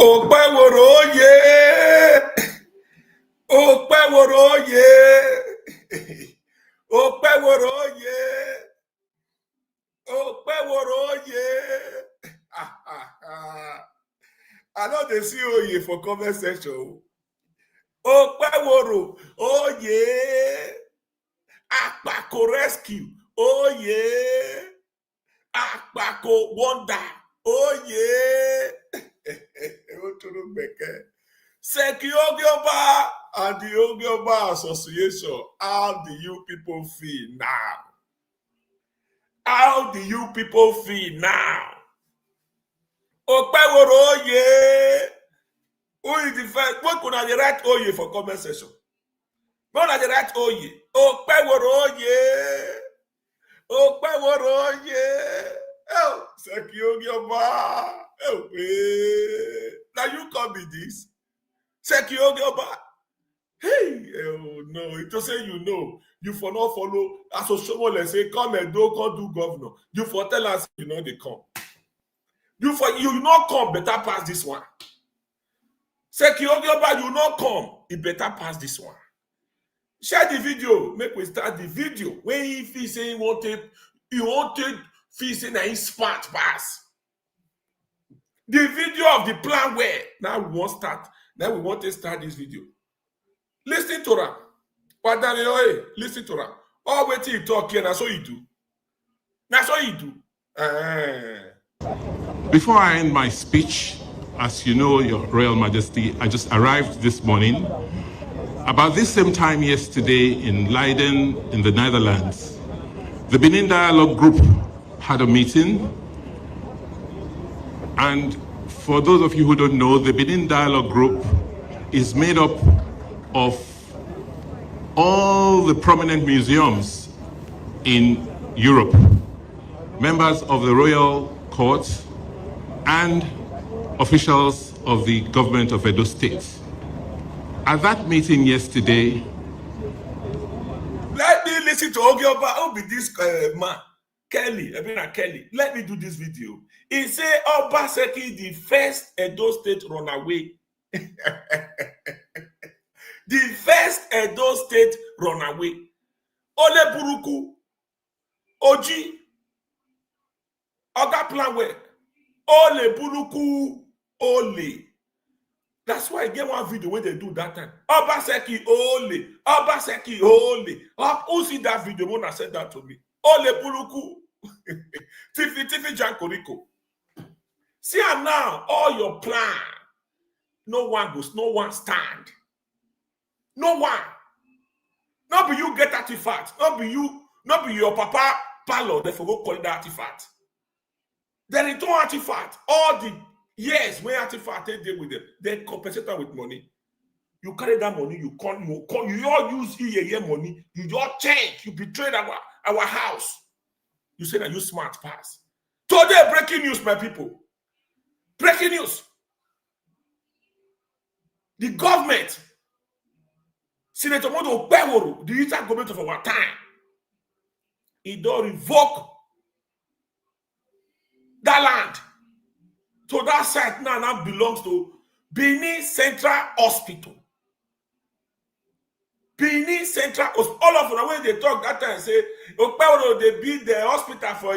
Okpeworoye! Okpeworoye! Okpeworoye! Okpeworoye! I know they see Oye for comment section. Okpeworo! Oye! Akpako rescue! Oye! Akpako wonder! Oye! Seki Ogioba and the Ogioba Association. How do you people feel now? How do you people feel now? Okpeworo Oye. Who is the first? What could I write Oye for comment section? What could I write Oye? Okpeworo Oye. Okpeworo Oye. Oh, Seki Ogioba. Oh, now you come with this. Seki Ogioba. Hey, oh no, it will say you know. You for not follow. As a showman, let's say, come and do governor. You for tell us you know they come. You not come, better pass this one. Seki Ogioba, you not come, it better pass this one. Share the video. Make we start the video. When he feel say he wanted feel say that he smart pass. The video of the plan where now we want start. Now we want to start this video. Listen to her. Listen to her. All wait till you talk here, that's what you do. That's what you do. Before I end my speech, as you know, Your Royal Majesty, I just arrived this morning. About this same time yesterday in Leiden, in the Netherlands, the Benin Dialogue Group had a meeting. And for those of you who don't know, the Benin Dialogue Group is made up of all the prominent museums in Europe, members of the Royal Court, and officials of the government of Edo State. At that meeting yesterday, let me listen to Ogioba. Who be this man? Kelly. Let me do this video. He say Obaseki, the first Edo State runaway. The first Edo State runaway. Ole Buruku. Oji. Oga Planwe. Ole Buruku. Ole. That's why I get one video where they do that time. Obaseki Ole. Obaseki Ole. Who see that video when I said that to me? Ole Buruku. Tiffy Jankoriko. See now, all your plan. No one goes, no one stand. No one. Not be you get artifact. Not be your papa palo. They forgot call that artifact. Then it don't artifact. All the years when artifact they deal with them, they compensate them with money. You carry that money, you all use year money, you just change, you betrayed our house. You say that you smart pass. Today, breaking news, my people. Breaking news. The government, Senator Modo Okpeworo, the entire government of our time, he don't revoke that land. So that site now belongs to Benin Central Hospital. Benin Central Hospital. All of them, when they talk that time, say, Okpeworo, they build the hospital for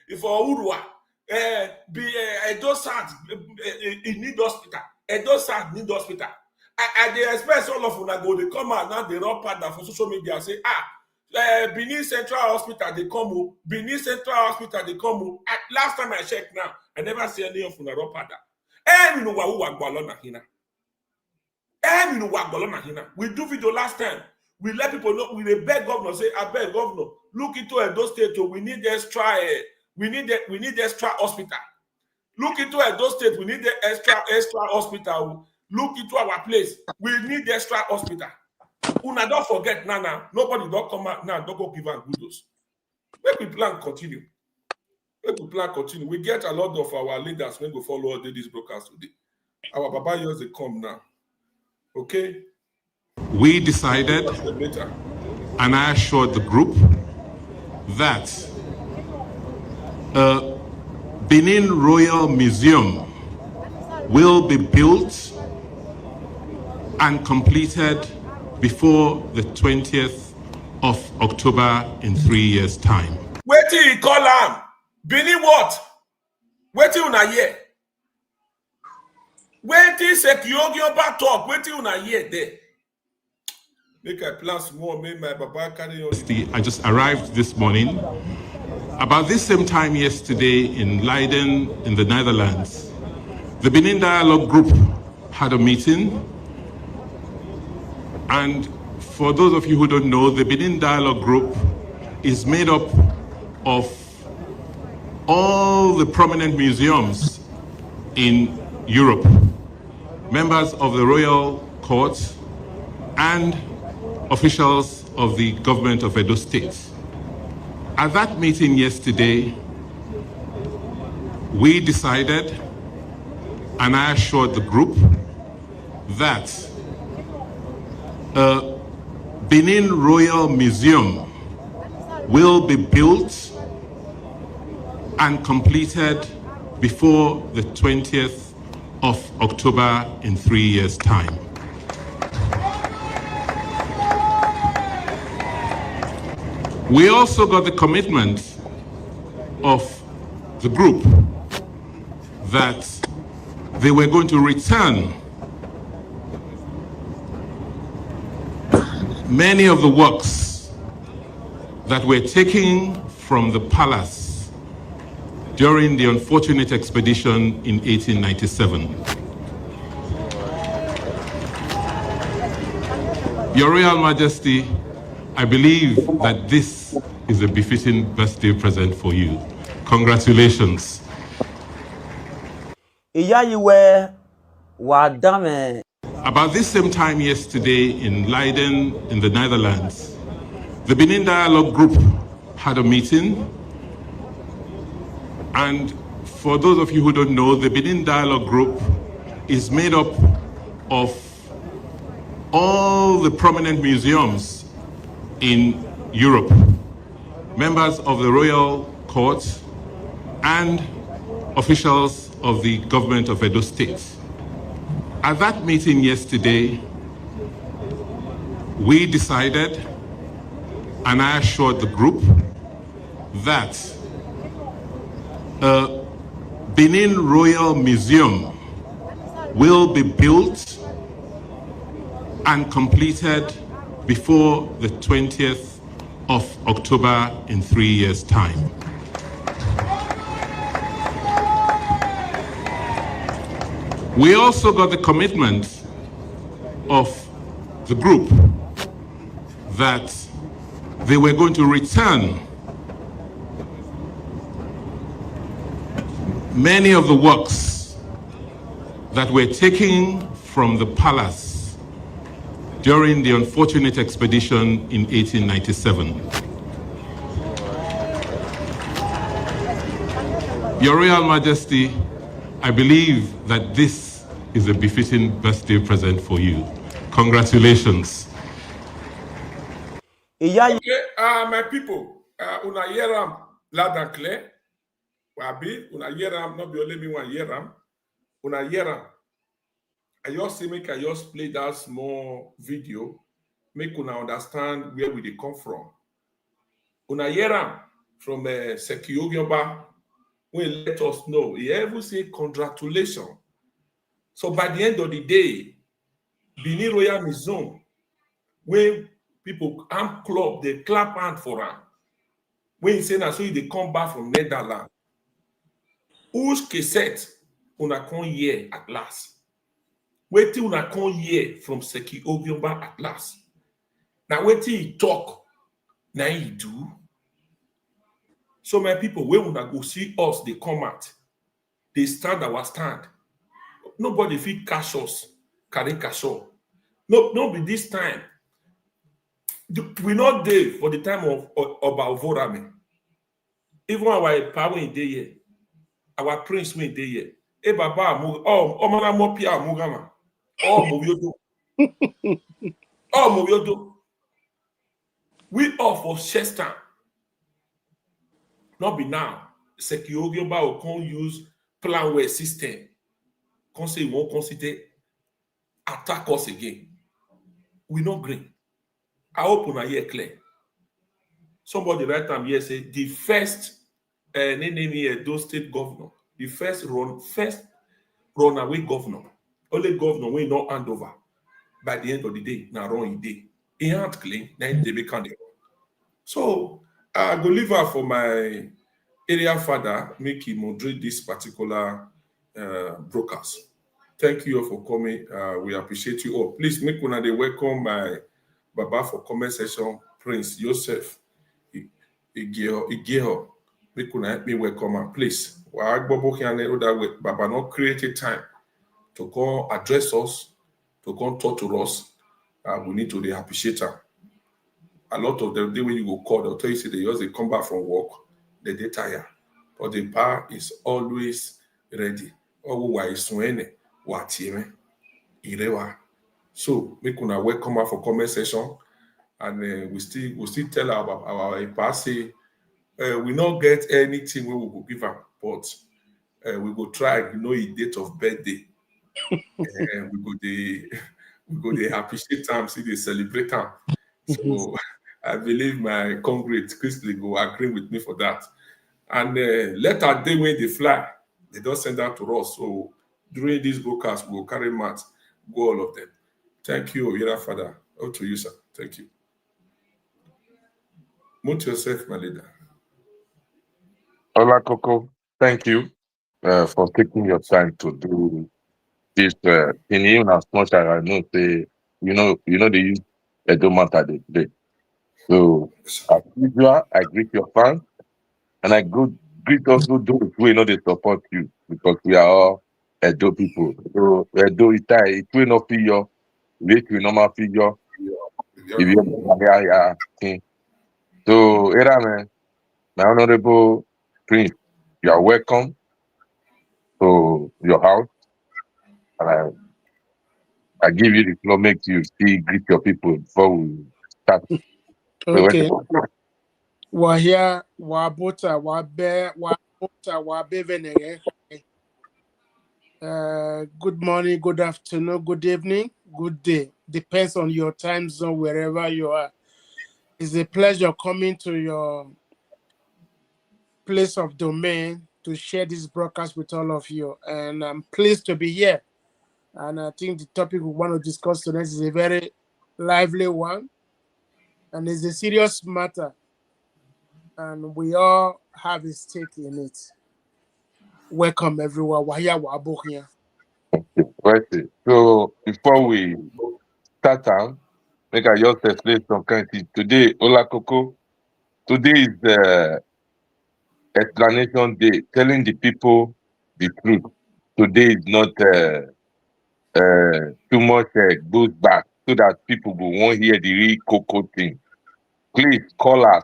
Urua. Edo South, it need hospital. Edo South need hospital. And they express all of them go, they come out now, they run partner for social media, say, Benin Central Hospital, they come. Benin Central Hospital, they come. Last time I checked now, I never see any of them run partner. And you know what we are going to we do video last time. We let people know. We beg governor say, I beg governor, look into Edo State. We need extra. We need extra hospital. Look into Edo State. We need the extra hospital. Look into our place. We need extra hospital. Una don't forget now. Nobody don't come out now. Don't go give us kudos. Make we plan continue. We get a lot of our leaders when we follow this broadcast today. Our Baba years they come now. Okay. We decided, and I assured the group that Benin Royal Museum will be built and completed before the 20th of October in 3 years' time. Wait till he call him. Benin what? Wait till una hear. Wait till Sekiogiomba talk. Wait till una hear there. Make I plan small. Make my papa carry on. I just arrived this morning. About this same time yesterday in Leiden, in the Netherlands, the Benin Dialogue Group had a meeting. And for those of you who don't know, the Benin Dialogue Group is made up of all the prominent museums in Europe, members of the royal court, and officials of the government of Edo State. At that meeting yesterday, we decided, and I assured the group, that a Benin Royal Museum will be built and completed before the 20th of October in 3 years' time. We also got the commitment of the group that they were going to return many of the works that were taken from the palace during the unfortunate expedition in 1897. Your Royal Majesty, I believe that this is a befitting birthday present for you. Congratulations. About this same time yesterday in Leiden, in the Netherlands, the Benin Dialogue Group had a meeting. And for those of you who don't know, the Benin Dialogue Group is made up of all the prominent museums in Europe, members of the royal court, and officials of the government of Edo State. At that meeting yesterday, we decided, and I assured the group, that a Benin Royal Museum will be built and completed before the 20th of October in 3 years' time. We also got the commitment of the group that they were going to return many of the works that were taken from the palace during the unfortunate expedition in 1897. Your Royal Majesty, I believe that this is a befitting birthday present for you. Congratulations. Okay, my people, una hear am loud and clear. Wabi, una hear am, not be only me one hear am. Una hear am. I just say make I just play that small video, make una understand where we dey come from. Una hear am from Sekiogiomba, when let us know. He even say congratulations. So by the end of the day, Benin Royal Museum, when people arm club, they clap hand for am. When he say na so they come back from Netherlands. Whose cassette una come hear at last? Wait till una come hear from Sekiogiomba at last. Now wait till he talk, now he do. So my people, when una go see us, they come out, they stand our stand. Nobody fit cash us, carry cash up. No be this time. We not there for the time of Oba Ovorame. Even our power in day here, our prince win day here. Eh baba omana mo pia mugama. Moviodo. Moviodo. We all for Chester. Not be now. Sekiogiomba will come use planware system. come say you wan come sit there attack us again. We no gree. I hope una hear clear. Somebody write am here say the first name here Edo State governor, the first runaway governor, only governor wey no hand over by the end of the day na run e dey. E hand clean, na him dey make am dey run. So I go leave am for my area father make he moderate this particular broadcast. Thank you all for coming. We appreciate you all. Please make una dey welcome my Baba for comment section, Prince Joseph Igeho. Make una help me welcome am, please. Baba not created time to come address us, to come talk to us. We need to appreciate am. A lot of them, the day when you go call, they'll tell you, say they just they come back from work, they tired. But the bar is always ready. So make una welcome her for comment session, and we still tell our bar say we not get anything we will give her, but we go try know a date of birthday. And we go they appreciate time, see they celebrate time. So I believe my congregate Christy will agree with me for that. And let our day when they fly, they don't send that to us. So during this broadcast, we'll carry mat, go all of them. Thank you, Yera Father. Up to you, sir. Thank you. Mute yourself, my leader. Hola, Coco. Thank you for taking your time to do this. In even as much as I know, say they use Edo matter today. So as usual, I greet your fans, and I greet also those who know they support you, because we are all Edo people. So Edo it will not feel your rate will normal feel your if you thing. So era man, my honorable Prince, you are welcome to your house, and I give you the floor, make you see greet your people before we start. Okay. Wahia wabota wabe wabota wabevenere. Good morning, good afternoon, good evening, good day. Depends on your time zone, wherever you are. It's a pleasure coming to your place of domain to share this broadcast with all of you. And I'm pleased to be here. And I think the topic we want to discuss tonight is a very lively one. And it's a serious matter. And we all have a stake in it. Welcome, everyone. Wahia Wabokia. Right. So before we start out, make I just explain some kind of thing. Today, Ola Coco, today is explanation day, telling the people the truth. Today is not too much goes back, so that people will won't hear the real Coco thing. Please call us.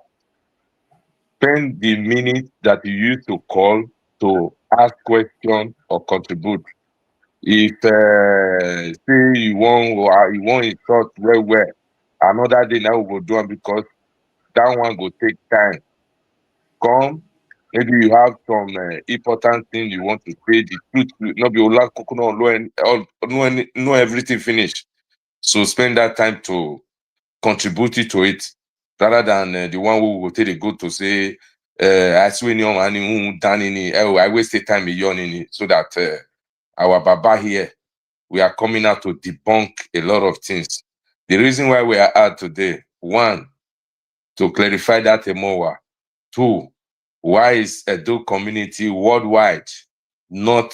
Spend the minutes that you used to call to ask questions or contribute. If say you want it short well, another day now we go do it, because that one go take time. Come, maybe you have some important thing you want to say. The truth, not be Ola Coco, know everything finished. So spend that time to contribute to it, rather than the one who will take the good to say, I swear I wasted time in it, so that our Baba here, we are coming out to debunk a lot of things. The reason why we are out today, one, to clarify that Mowaa. Two, why is Edo community worldwide not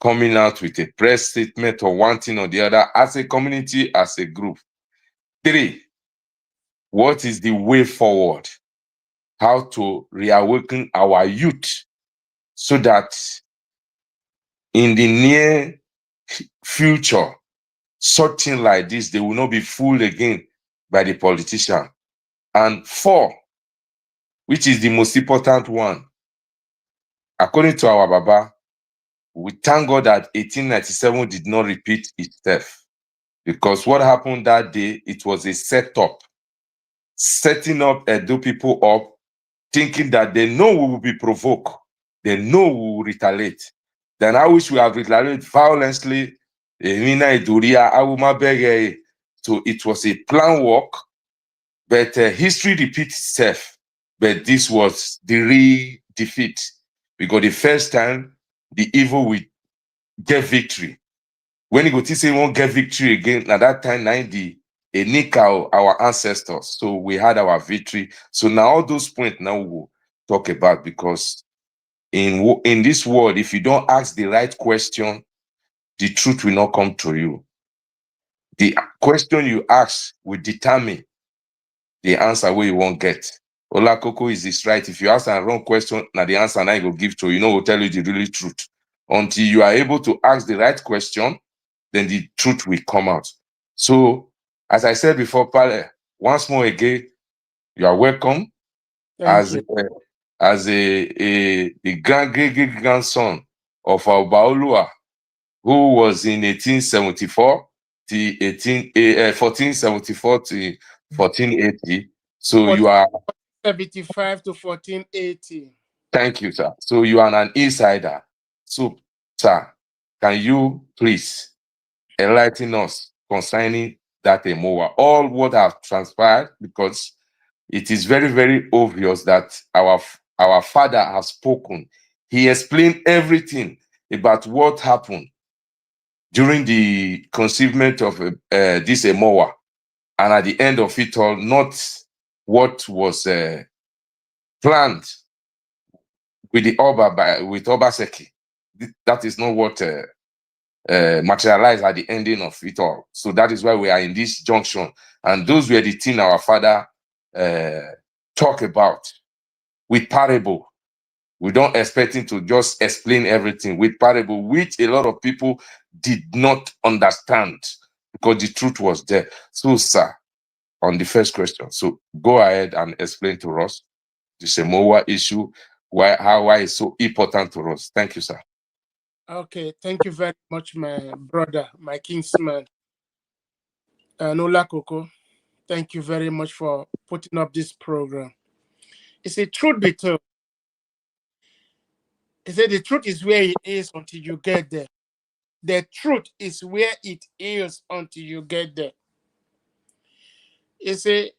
coming out with a press statement or one thing or the other as a community, as a group? Three, what is the way forward? How to reawaken our youth so that in the near future, something like this, they will not be fooled again by the politician. And four, which is the most important one, according to our Baba, we thank God that 1897 did not repeat itself. Because what happened that day, it was a setup, setting up Edo people up, thinking that they know we will be provoked, they know we will retaliate. Then I wish we have retaliated violently. So it was a planned work, but history repeats itself. But this was the real defeat, because the first time the evil will get victory. When you go to say won't get victory again, at that time, 90, a Nika, our ancestors. So we had our victory. So now all those points now we'll talk about, because in this world, if you don't ask the right question, the truth will not come to you. The question you ask will determine the answer where you won't get. Ola Koko, is this right? If you ask a wrong question, now the answer now will give to you, will tell you the really truth. Until you are able to ask the right question, then the truth will come out. So, as I said before, Pale, once more again, you are welcome. Thank you. As the great grandson of our Baolua, who was in 1874 to 1474 to 1480. So you are 75 to 1480. Thank you, sir. So you are an insider. So, sir, can you please enlighten us concerning that Mowaa? All what have transpired, because it is very, very obvious that our father has spoken. He explained everything about what happened during the conceivement of this Mowaa, and at the end of it all, not what was planned with the with Obaseki. That is not what materialized at the ending of it all. So that is why we are in this junction. And those were the things our father talk about with parable. We don't expect him to just explain everything with parable, which a lot of people did not understand, because the truth was there. So, sir, on the first question, so go ahead and explain to us the Mowaa issue, why it's so important to us. Thank you, sir. Okay, thank you very much, my brother, my kinsman, Nola Koko. Thank you very much for putting up this program. It's a truth be told. He said the truth is where it is until you get there. The truth is where it is until you get there. He said,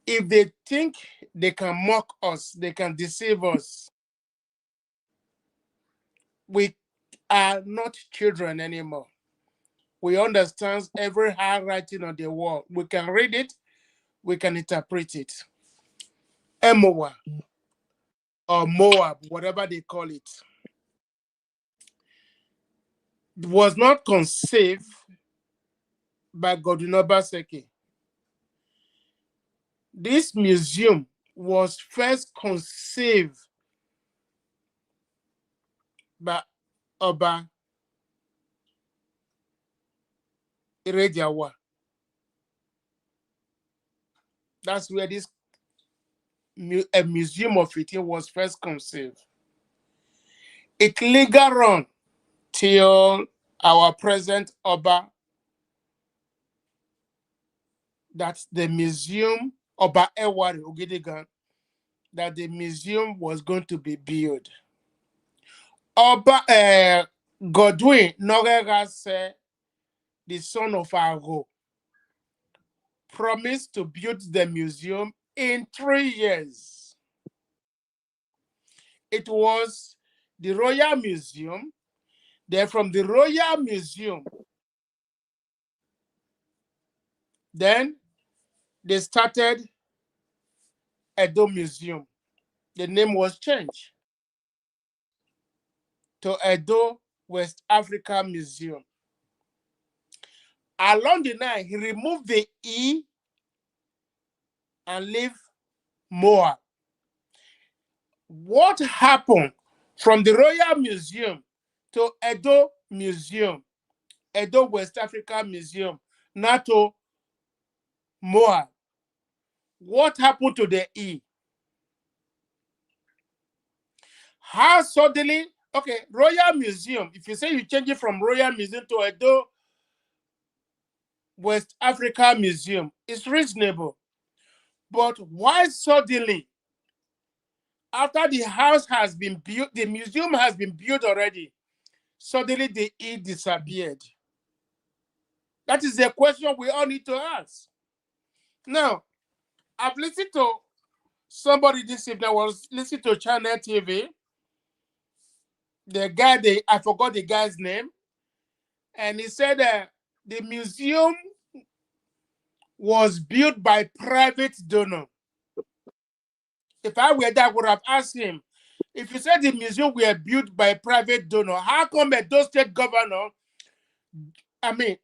if they think they can mock us, they can deceive us, we are not children anymore. We understand every handwriting on the wall. We can read it, we can interpret it. Mowaa or Moab, whatever they call it, was not conceived by Godwin Obaseki. This museum was first conceived by Oba Irediawa. That's where this a museum of it was first conceived. It lingered on till our present Oba, that the museum, Oba Ewari Ogidigan, that the museum was going to be built. Oba Godwin Norega said, the son of Ago, promised to build the museum in 3 years. It was the Royal Museum. Then from the Royal Museum, then they started Edo Museum. The name was changed to Edo West Africa Museum. Along the line, he removed the E and left Moa. What happened from the Royal Museum to Edo Museum, Edo West Africa Museum, not to Moa? What happened to the E? How suddenly, okay, Royal Museum, if you say you change it from Royal Museum to Edo West Africa Museum, it's reasonable. But why suddenly After the house has been built, the museum has been built already. Suddenly the E disappeared. That is the question we all need to ask. Now, I've listened to somebody this evening. I was listening to Channel TV. The guy, I forgot the guy's name. And he said the museum was built by private donor. If I were there, I would have asked him, if you said the museum were built by private donor, how come those state governor,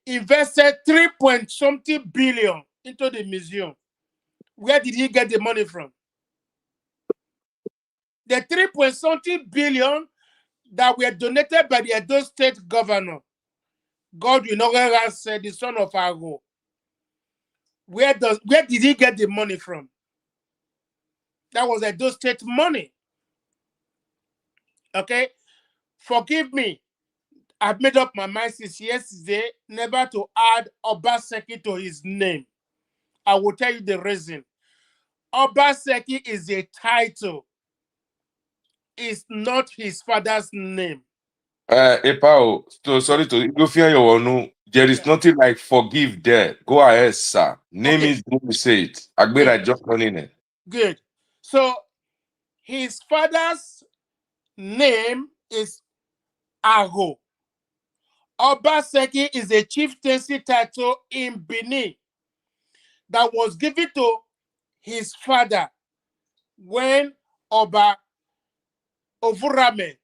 invested 3-point-something billion into the museum? Where did he get the money from? The 3-point-something billion that were donated by the Edo State governor, Godwin Ogega said, the son of Ago. Where did he get the money from? That was Edo State money. Okay? Forgive me. I've made up my mind since yesterday never to add Obaseki to his name. I will tell you the reason. Obaseki is a title. It's not his father's name. Epao, so sorry to go fear your one. There is nothing like forgive there. Go ahead, sir. Name Okay. is the way you say it. Agbera just running it. Good. So his father's name is Ago. Obaseki is a chieftaincy title in Benin that was given to his father when Oba Ovurame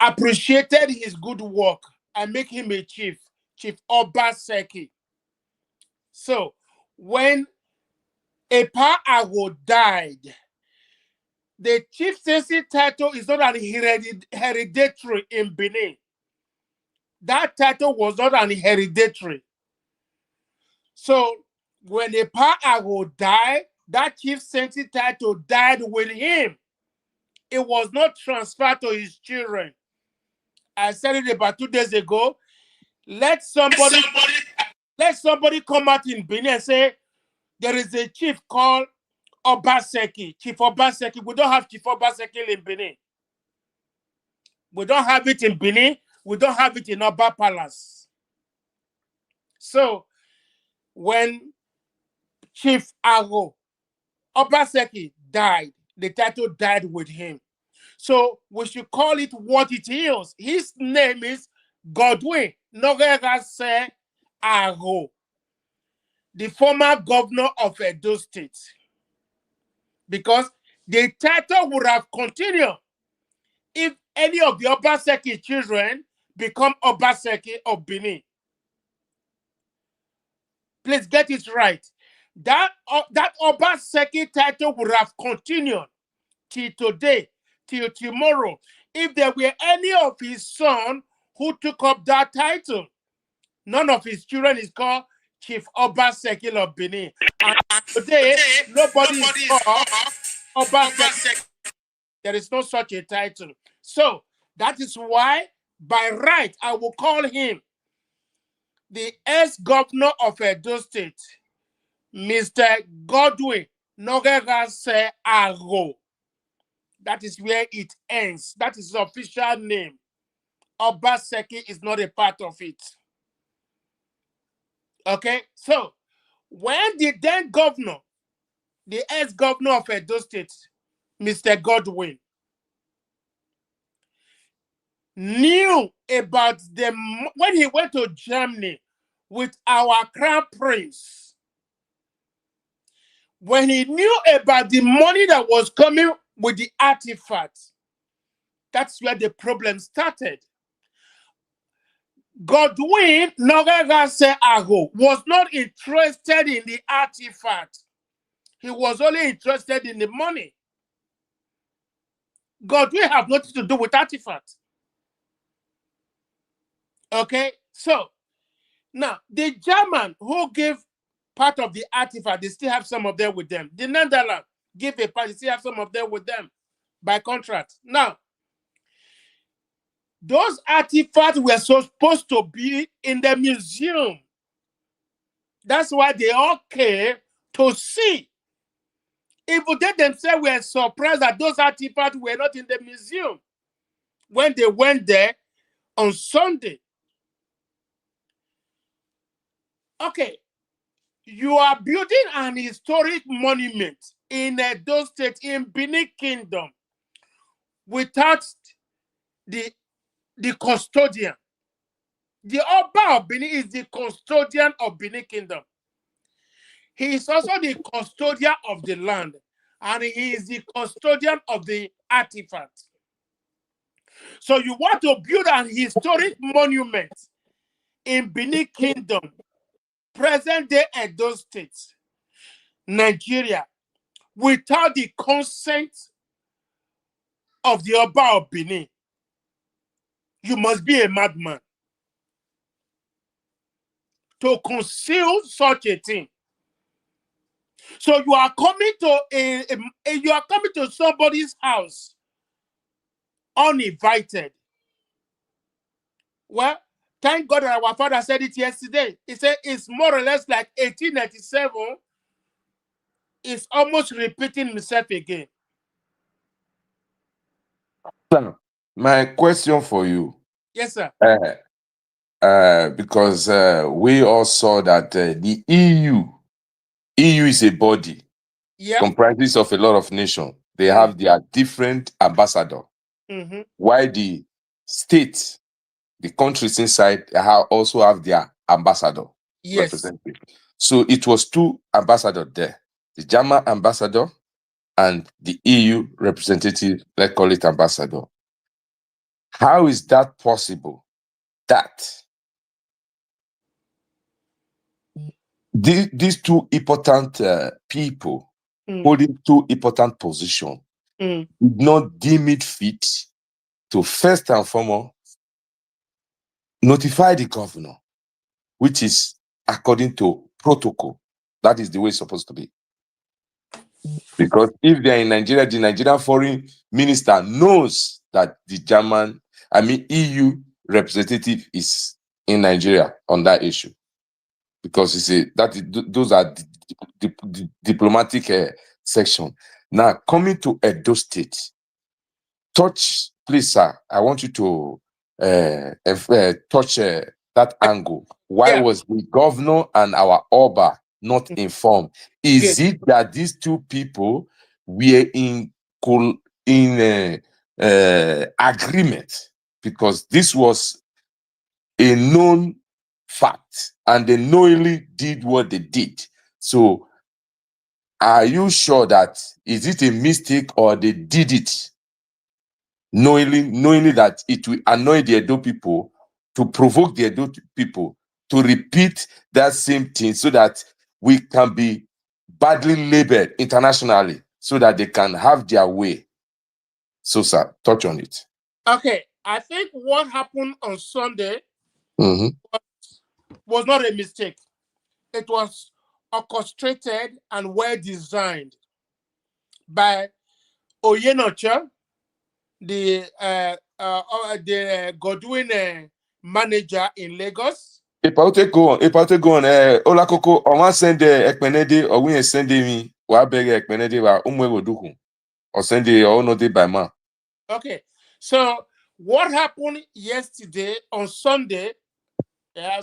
appreciated his good work and make him a chief, Chief Obaseki. So when Epa Ago died, the chieftaincy title is not an hereditary in Benin. That title was not an hereditary. So when Epa Ago died, that chieftaincy title died with him. It was not transferred to his children. I said it about 2 days ago. Let somebody come out in Benin and say there is a chief called Obaseki, Chief Obaseki. We don't have Chief Obaseki in Benin. We don't have it in Benin. We don't have it in Oba Palace. So when Chief Ago Obaseki died, the title died with him. So we should call it what it is. His name is Godwin Nogegase Ago, the former governor of Edo State. Because the title would have continued if any of the Obaseki children become Obaseki of Benin. Please get it right. That Obaseki title would have continued till today, till tomorrow, if there were any of his sons who took up that title. None of his children is called Chief Obaseki of Benin. And today, nobody is called Obaseki. There is no such a title. So that is why, by right, I will call him the ex-governor of Edo State, Mr. Godwin Nogegase Ago. That is where it ends. That is his official name. Obaseki is not a part of it. Okay? So, when the then governor, the ex-governor of Edo State, Mr. Godwin, knew about when he went to Germany with our crown prince, when he knew about the money that was coming with the artifacts, that's where the problem started. Godwin Nogegase Ago was not interested in the artifact. He was only interested in the money. Godwin have nothing to do with artifacts. Okay, so now the German who gave part of the artifact, they still have some of them with them. The Netherlands give a part, they still have some of them with them by contract. Now, those artifacts were supposed to be in the museum. That's why they all came to see Even they themselves were surprised that those artifacts were not in the museum when they went there on Sunday. Okay, you are building an historic monument in Edo State, in Benin Kingdom, without the custodian. The Oba of Benin is the custodian of Benin Kingdom. He is also the custodian of the land, and he is the custodian of the artifact. So you want to build an historic monument in Benin Kingdom, present-day Edo State, Nigeria, without the consent of the Oba of Benin. You must be a madman to conceal such a thing. So you are coming to somebody's house uninvited. Well, thank God that our father said it yesterday. He said it's more or less like 1897. It's almost repeating himself again. Sir, my question for you, Yes, sir. because we all saw that the EU is a body, Yeah. comprises of a lot of nations. They have their different ambassador. Why the states, the countries inside, also have their ambassador representative. So it was two ambassadors there, the German ambassador and the EU representative, let's call it ambassador. How is that possible? That these two important people holding two important positions did not deem it fit to first and foremost notify the governor, which is according to protocol. That is the way it's supposed to be. Because if they're in Nigeria, the Nigerian foreign minister knows that the EU representative is in Nigeria on that issue. Because those are the diplomatic section. Now, coming to Edo State, please, sir, I want you to touch that angle. Why was the governor and our Oba not informed? Is it that these two people were in agreement? Because this was a known fact, and they knowingly did what they did. So, are you sure that is it a mistake or they did it knowingly that it will annoy the Edo people, to provoke the Edo people to repeat that same thing, so that we can be badly labeled internationally, so that they can have their way? So, sir, touch on it. Okay, I think what happened on Sunday was not a mistake. It was orchestrated and well designed by Oyenocha, the Godwin manager in Lagos. If I take go on, Ola Koko, I want send Ekpenede, or we send me, wa beg Ekpenede, wa umwe duku, or send or no day by man. Okay, so what happened yesterday on Sunday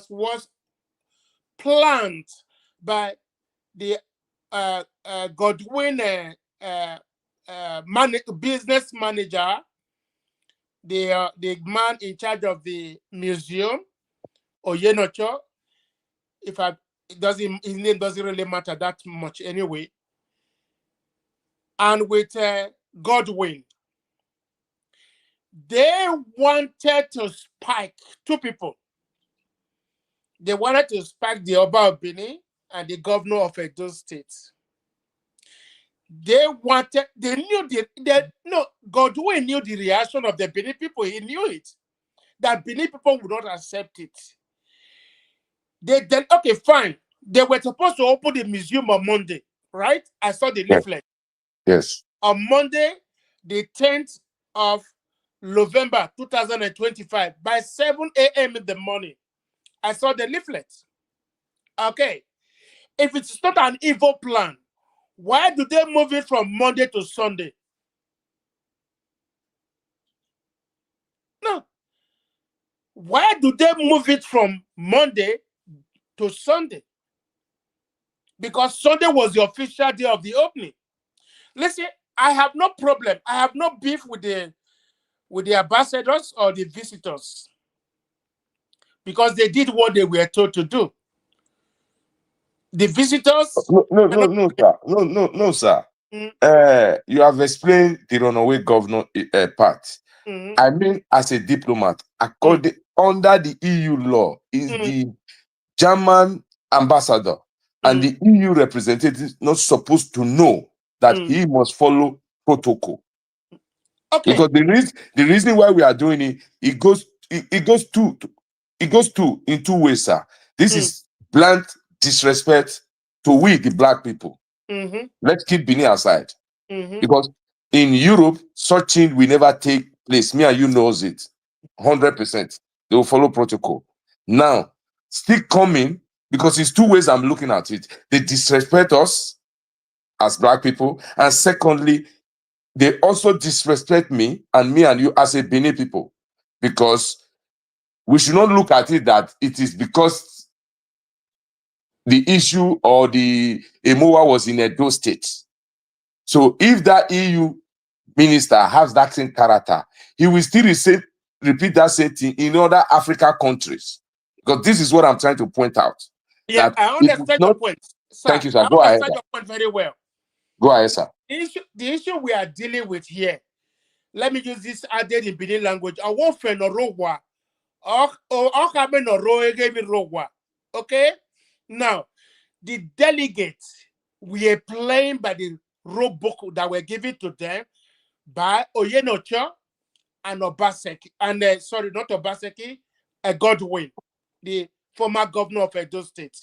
was planned by the Godwin business manager, the man in charge of the museum, Oyenocho. His name doesn't really matter that much anyway. And with Godwin, they wanted to spike two people. They wanted to spike the Oba of Benin and the governor of Edo State. Godwin knew the reaction of the Benin people. He knew it, that Benin people would not accept it. Okay, fine. They were supposed to open the museum on Monday, right? I saw the leaflet. Yes. On Monday, the 10th of November 2025, by 7 a.m. in the morning, I saw the leaflet. Okay. If it's not an evil plan, Why do they move it from Monday to Sunday? No. Why do they move it from Monday to Sunday? Because Sunday was the official day of the opening. Listen, I have no problem. I have no beef with the ambassadors or the visitors, because they did what they were told to do. The visitors. No, sir. No, sir. You have explained the runaway governor part. I mean, as a diplomat, according under the EU law, is the German ambassador and the EU representative not supposed to know that he must follow protocol. Okay. Because the reason why we are doing it, it goes in two ways, sir. This is blunt disrespect to we the black people. Let's keep Benin aside. Because in Europe, such thing will never take place. Me and you knows it. 100%. They will follow protocol. Now, still coming, because it's two ways I'm looking at it. They disrespect us as black people, and secondly, they also disrespect me and you as a Benin people, because we should not look at it that it is because the issue or the Mowaa was in Edo State. So if that EU minister has that same character, he will still repeat that same thing in other African countries. Because this is what I'm trying to point out. Yeah, I understand your point. Sir, thank you, sir. I understand your point very well. Go ahead, sir. The issue we are dealing with here, let me use this added in Benin language. Okay? Now, the delegates were playing by the rule book that were given to them by Oyenocho and Obaseki. And sorry, not Obaseki, Godwin, the former governor of Edo State.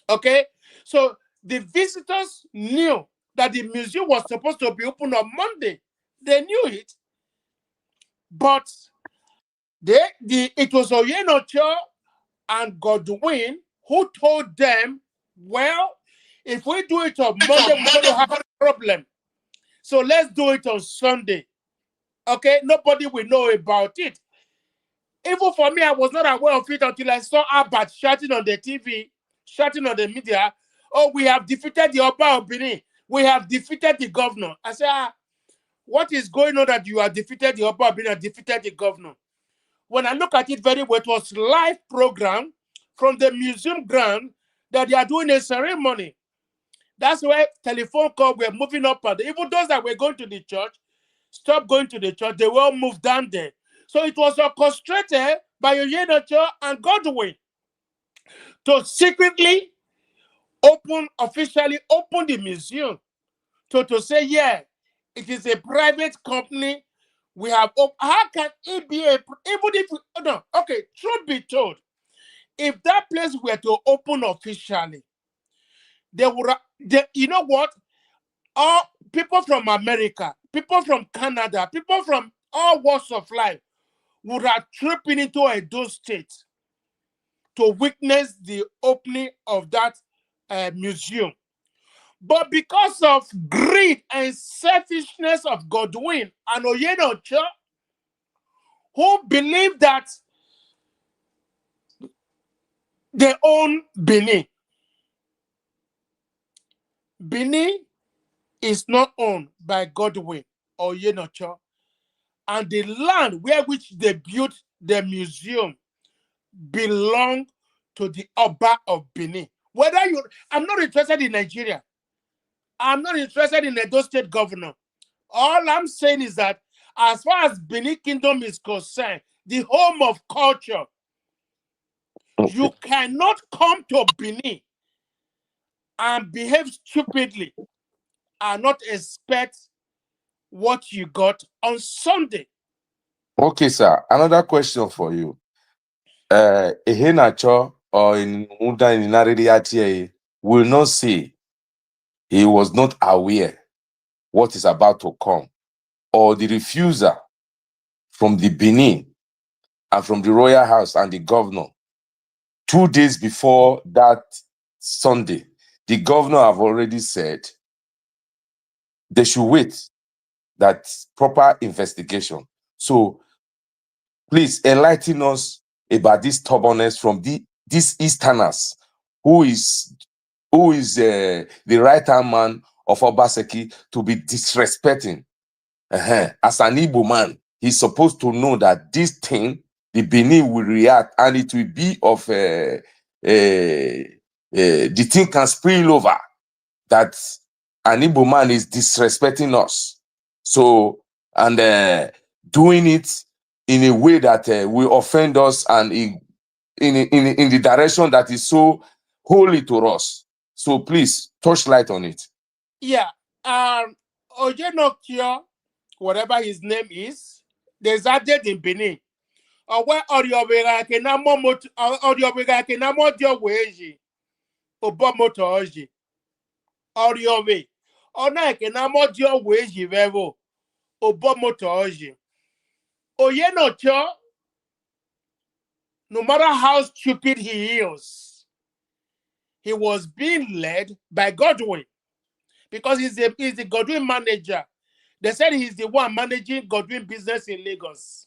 Okay? So the visitors knew that the museum was supposed to be open on Monday. They knew it. But it was Oyenocho and Godwin who told them, well, if we do it on Monday, we're going to have a problem. So let's do it on Sunday. Okay? Nobody will know about it. Even for me, I was not aware of it until I saw Albert shouting on the TV, shouting on the media, oh, we have defeated the Oba of Benin. We have defeated the governor. I said, what is going on that you have defeated the Oba of Benin and defeated the governor? When I look at it very well, it was live program from the museum ground that they are doing a ceremony. That's why telephone call were moving up. Even those that were going to the church, stopped going to the church, they will move down there. So it was orchestrated by Oyenocho and Godwin to secretly officially open the museum. To say, yeah, it is a private company. We have, how can it be even if, no, okay, truth be told, if that place were to open officially, they would, you know what? All people from America, people from Canada, people from all walks of life would have tripped into Edo State to witness the opening of that museum. But because of greed and selfishness of Godwin and Oyenocho, who believe that they own Benin. Benin is not owned by Godwin or Oyenocho, and the land where which they built the museum belong to the Oba of Benin. I'm not interested in Nigeria. I'm not interested in Edo State governor. All I'm saying is that as far as Benin Kingdom is concerned, the home of culture, you cannot come to Benin and behave stupidly and not expect what you got on Sunday. Okay, sir. Another question for you. Ehenacho or in Muda in Naridi will not say he was not aware what is about to come, or the refuser from the Benin and from the royal house and the governor 2 days before that Sunday. The governor have already said they should wait that proper investigation. So please enlighten us about this stubbornness from these Easterners, who is the right-hand man of Obaseki, to be disrespecting. As an Igbo man, he's supposed to know that this thing, the Benin will react, and it will be of the thing can spill over, that an Igbo man is disrespecting us. So, and doing it in a way that will offend us, and in the direction that is so holy to us. So please touch light on it. Yeah. Ojenokio, whatever his name is, there's a dead in Benin. Or where Oriobega Kenamo Oriobega Kenamo Joweji, Obomoto Oji, Oriobe, Ona Kenamo Joweji Vevo, Obomoto Oji. Oyenokio, no matter how stupid he is, he was being led by Godwin, because he's the Godwin manager. They said he's the one managing Godwin business in Lagos.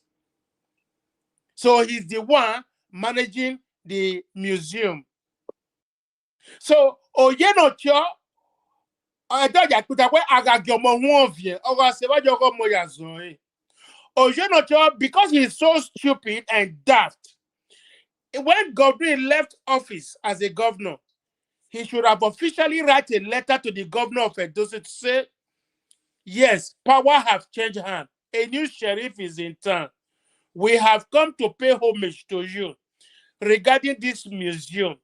So he's the one managing the museum. So Oyenocho, because he's so stupid and daft, when Godwin left office as a governor, he should have officially write a letter to the governor of Edo State to say, yes, power have changed hands. A new sheriff is in town. We have come to pay homage to you regarding this museum,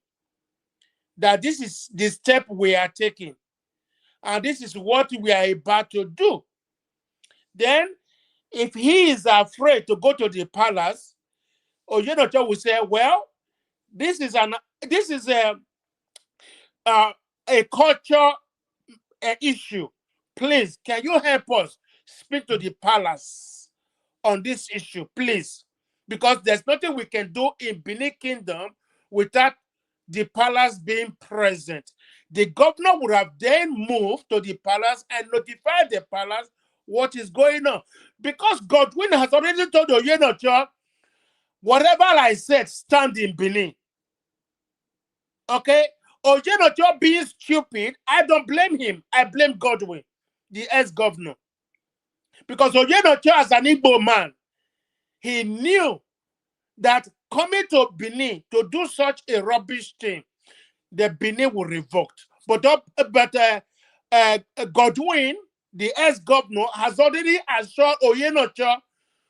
that this is the step we are taking, and this is what we are about to do. Then, if he is afraid to go to the palace, Oyenocho will say, well, this is a culture issue. Please, can you help us speak to the palace on this issue, please? Because there's nothing we can do in Benin Kingdom without the palace being present. The governor would have then moved to the palace and notified the palace what is going on. Because Godwin has already told Oyenocho, whatever I said, stand in Benin. Okay? Oyenocho being stupid, I don't blame him. I blame Godwin, the ex-governor. Because Oyenocho, as an Igbo man, he knew that coming to Benin to do such a rubbish thing, the Benin will revoke. But Godwin, the ex-governor, has already assured Oyenocho,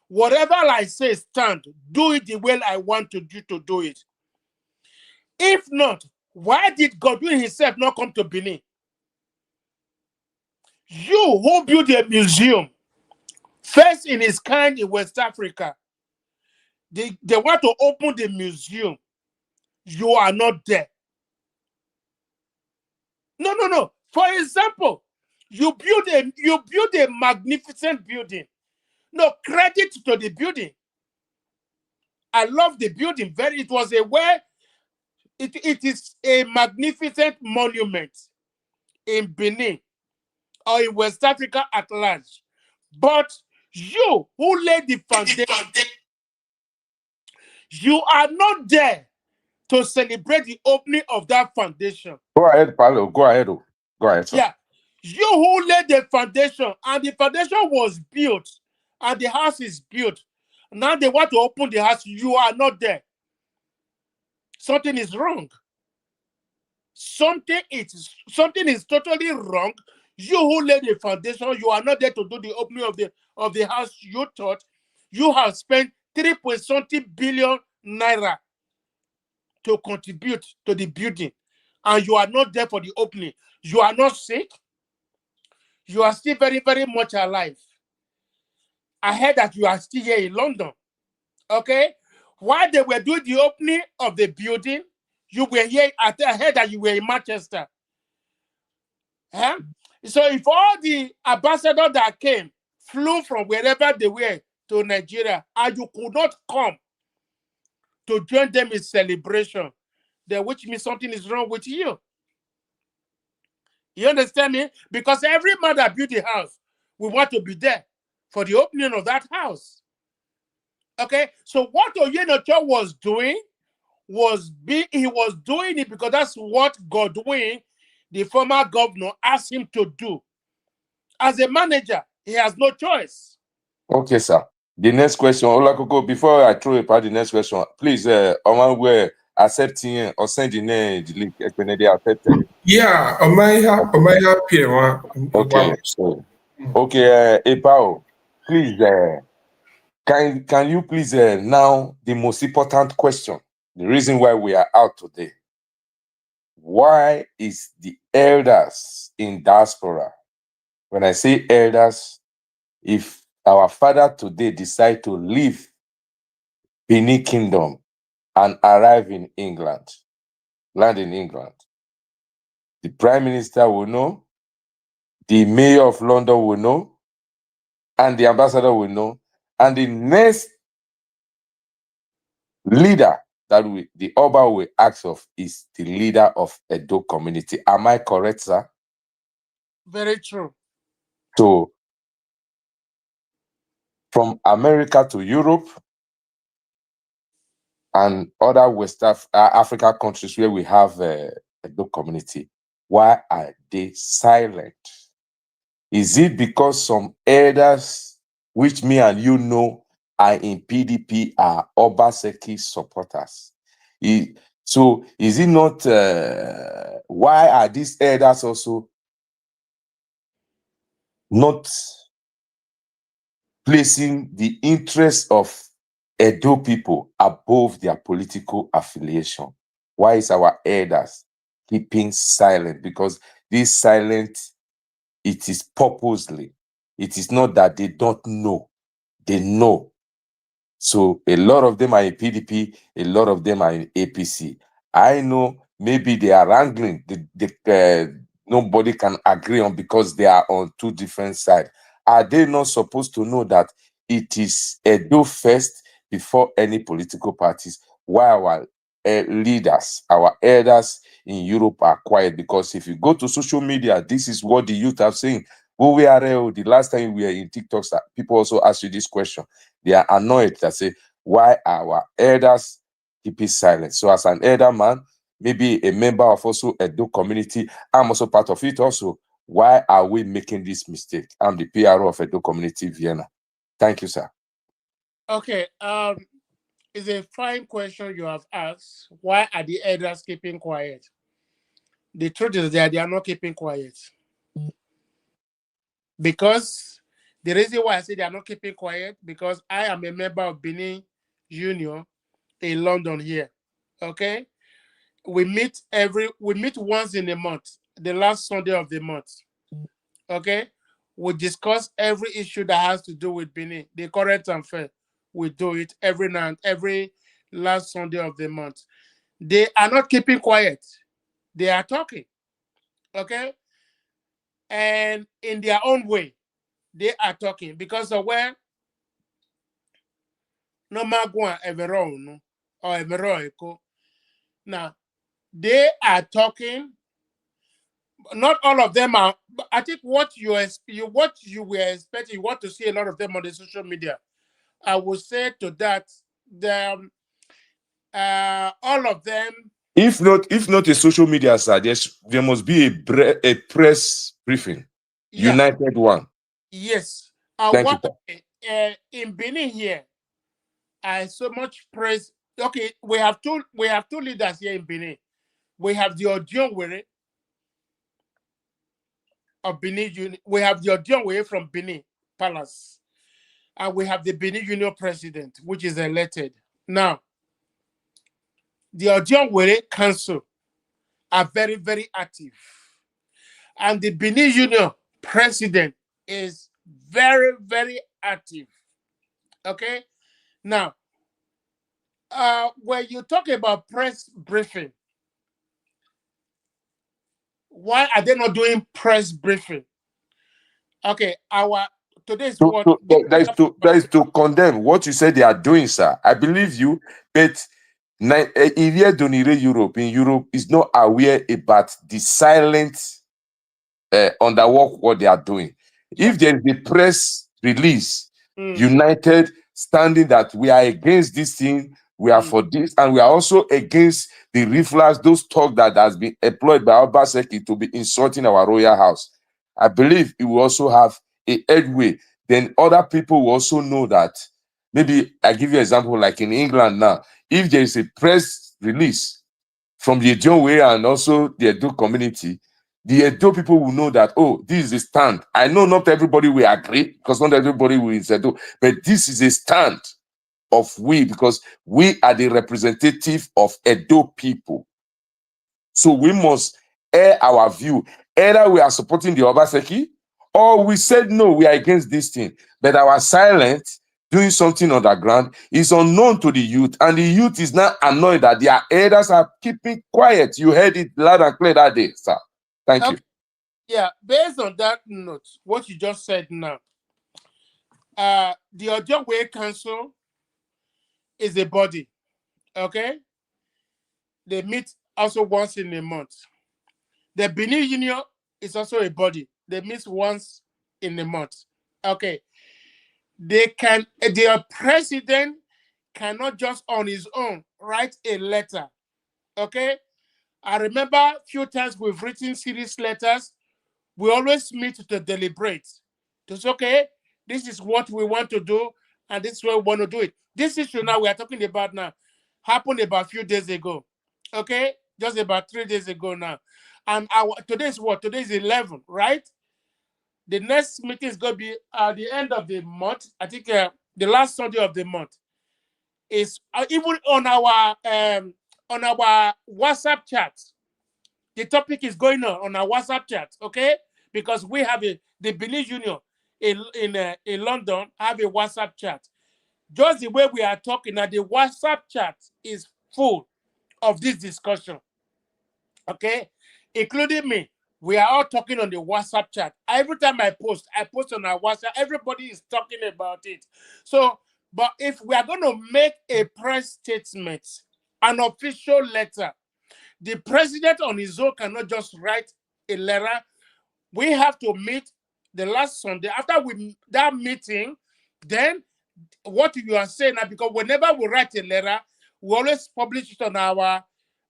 whatever I say stand, do it the way I want you to do it. If not, why did Godwin himself not come to Benin? You who built a museum, first in its kind in West Africa, they want to open the museum. You are not there. No. For example, you build a magnificent building. No, credit to the building. I love the building. It is a magnificent monument in Benin or in West Africa at large. But you who laid the foundation, you are not there to celebrate the opening of that foundation. Go ahead, Paulo. Go ahead. Go ahead, sir. Yeah. You who laid the foundation, and the foundation was built, and the house is built. Now they want to open the house. You are not there. Something is wrong. Something is totally wrong. You who laid the foundation, you are not there to do the opening of the house. You thought you have spent 3.something billion naira to contribute to the building, and you are not there for the opening. You are not sick. You are still very, very much alive. I heard that you are still here in London. Okay? While they were doing the opening of the building, you were here. I heard that you were in Manchester. Huh? So if all the ambassadors that came flew from wherever they were to Nigeria, and you could not come to join them in celebration, then which means something is wrong with you. You understand me? Because every man that built a house, we want to be there for the opening of that house. Okay, so what Oyenocho was doing he was doing it because that's what Godwin, the former governor, asked him to do. As a manager, he has no choice. Okay, sir. The next question, Olakoko, before I throw apart the next question, please, Oman, where accepting or sending the link, they accepted. Yeah, Omaya Pierre. Okay, so, okay, Epao, please, can you please now the most important question, the reason why we are out today. Why is the elders in diaspora, when I say elders, if our father today decide to leave Benin Kingdom and arrive in England, land in England, the Prime Minister will know, the Mayor of London will know, and the Ambassador will know, and the next leader that the Oba will ask of is the leader of Edo community. Am I correct, sir? Very true. So, from America to Europe and other West Africa countries where we have Edo community, why are they silent? Is it because some elders, which me and you know are in PDP, are Obaseki supporters? So is it not, why are these elders also not placing the interest of Edo people above their political affiliation? Why is our elders keeping silent? Because this silent, it is purposely. It is not that they don't know. They know. So a lot of them are in PDP, a lot of them are in APC. I know maybe they are wrangling. Nobody can agree on because they are on two different sides. Are they not supposed to know that it is Edo first before any political parties? Why our leaders, our elders in Europe are quiet? Because if you go to social media, this is what the youth are saying. The last time we were in TikTok, people also ask you this question. They are annoyed that say, why our elders keep it silent? So as an elder man, maybe a member of also Edo community, I'm also part of it also. Why are we making this mistake? I'm the PRO of Edo Community Vienna. Thank you, sir. Okay, it's a fine question you have asked. Why are the elders keeping quiet? The truth is that they are not keeping quiet. Because the reason why I say they are not keeping quiet, because I am a member of Benin Union in London here. Okay? We meet once in a month, the last Sunday of the month. Okay? We discuss every issue that has to do with Benin, the current and fair. We do it every last Sunday of the month. They are not keeping quiet. They are talking. Okay? And in their own way, they are talking because of where no magua everon or everoiko. Now, they are talking. Not all of them are. I think what you were expecting, you want to see a lot of them on the social media. I would say to that, all of them. If not a social media, sir, there must be a press briefing. Yeah. United one. Yes. Thank you, sir. In Benin here, I so much praise. Okay, we have two leaders here in Benin. We have the Odionwere of Benin. We have the Odionwere from Benin Palace. And we have the Benin Union president, which is elected. Now, the Odionwere Council are very, very active. And the Benin Union president is very, very active. Okay? Now, when you talk about press briefing, why are they not doing press briefing? Okay, today's what That is to condemn what you said they are doing, sir. I believe you, but Europe is not aware about the silent underwork what they are doing. If there is a press release, Mm. united, standing that we are against this thing, we are for this, and we are also against the riflers, those talk that has been employed by Obaseki to be insulting our royal house. I believe it will also have a headway. Then other people will also know that. Maybe I give you an example, like in England now, if there is a press release from the Edo way and also the Edo community, the Edo people will know that, oh, this is a stand. I know not everybody will agree, because not everybody will is Edo, but this is a stand of we, because we are the representative of Edo people. So we must air our view. Either we are supporting the Obaseki, or we said no, we are against this thing. But our silence, doing something underground, is unknown to the youth, and the youth is now annoyed that their elders are keeping quiet. You heard it loud and clear that day, sir. Thank you. Yeah, based on that note, what you just said now, the Ojo Way Council is a body, okay? They meet also once in a month. The Benin Union is also a body. They meet once in a month, okay? Their president cannot just on his own write a letter, okay? I remember a few times we've written serious letters. We always meet to deliberate. To say, okay, this is what we want to do, and this is where we want to do it. This issue now we are talking about now happened about a few days ago. Okay, just about 3 days ago now. And today is what? Today is 11, right? The next meeting is going to be at the end of the month. I think the last Sunday of the month is even on our WhatsApp chat. The topic is going on our WhatsApp chat, okay? Because we have the Benin Union in London have a WhatsApp chat. Just the way we are talking now, the WhatsApp chat is full of this discussion, okay? Including me. We are all talking on the WhatsApp chat. Every time I post on our WhatsApp. Everybody is talking about it. So, but if we are going to make a press statement, an official letter, the president on his own cannot just write a letter. We have to meet the last Sunday. After that meeting, then what you are saying now, because whenever we write a letter, we always publish it on our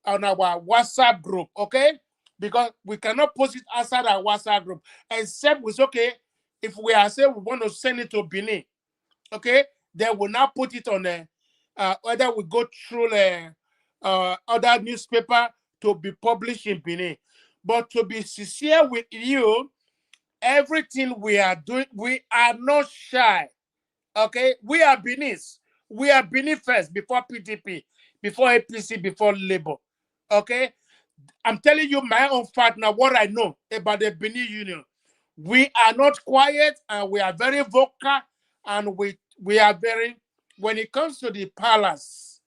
WhatsApp group, okay? Because we cannot post it outside our WhatsApp group, except it's okay if we are saying we want to send it to Benin, okay? Then we'll now put it on whether we go through other newspaper to be published in Benin. But to be sincere with you, everything we are doing, we are not shy. Okay, we are Benis. We are Benin first before PDP, before APC, before Labour. Okay, I'm telling you my own fact now, what I know about the Benin Union. We are not quiet, and we are very vocal, and we are very, when it comes to the palace,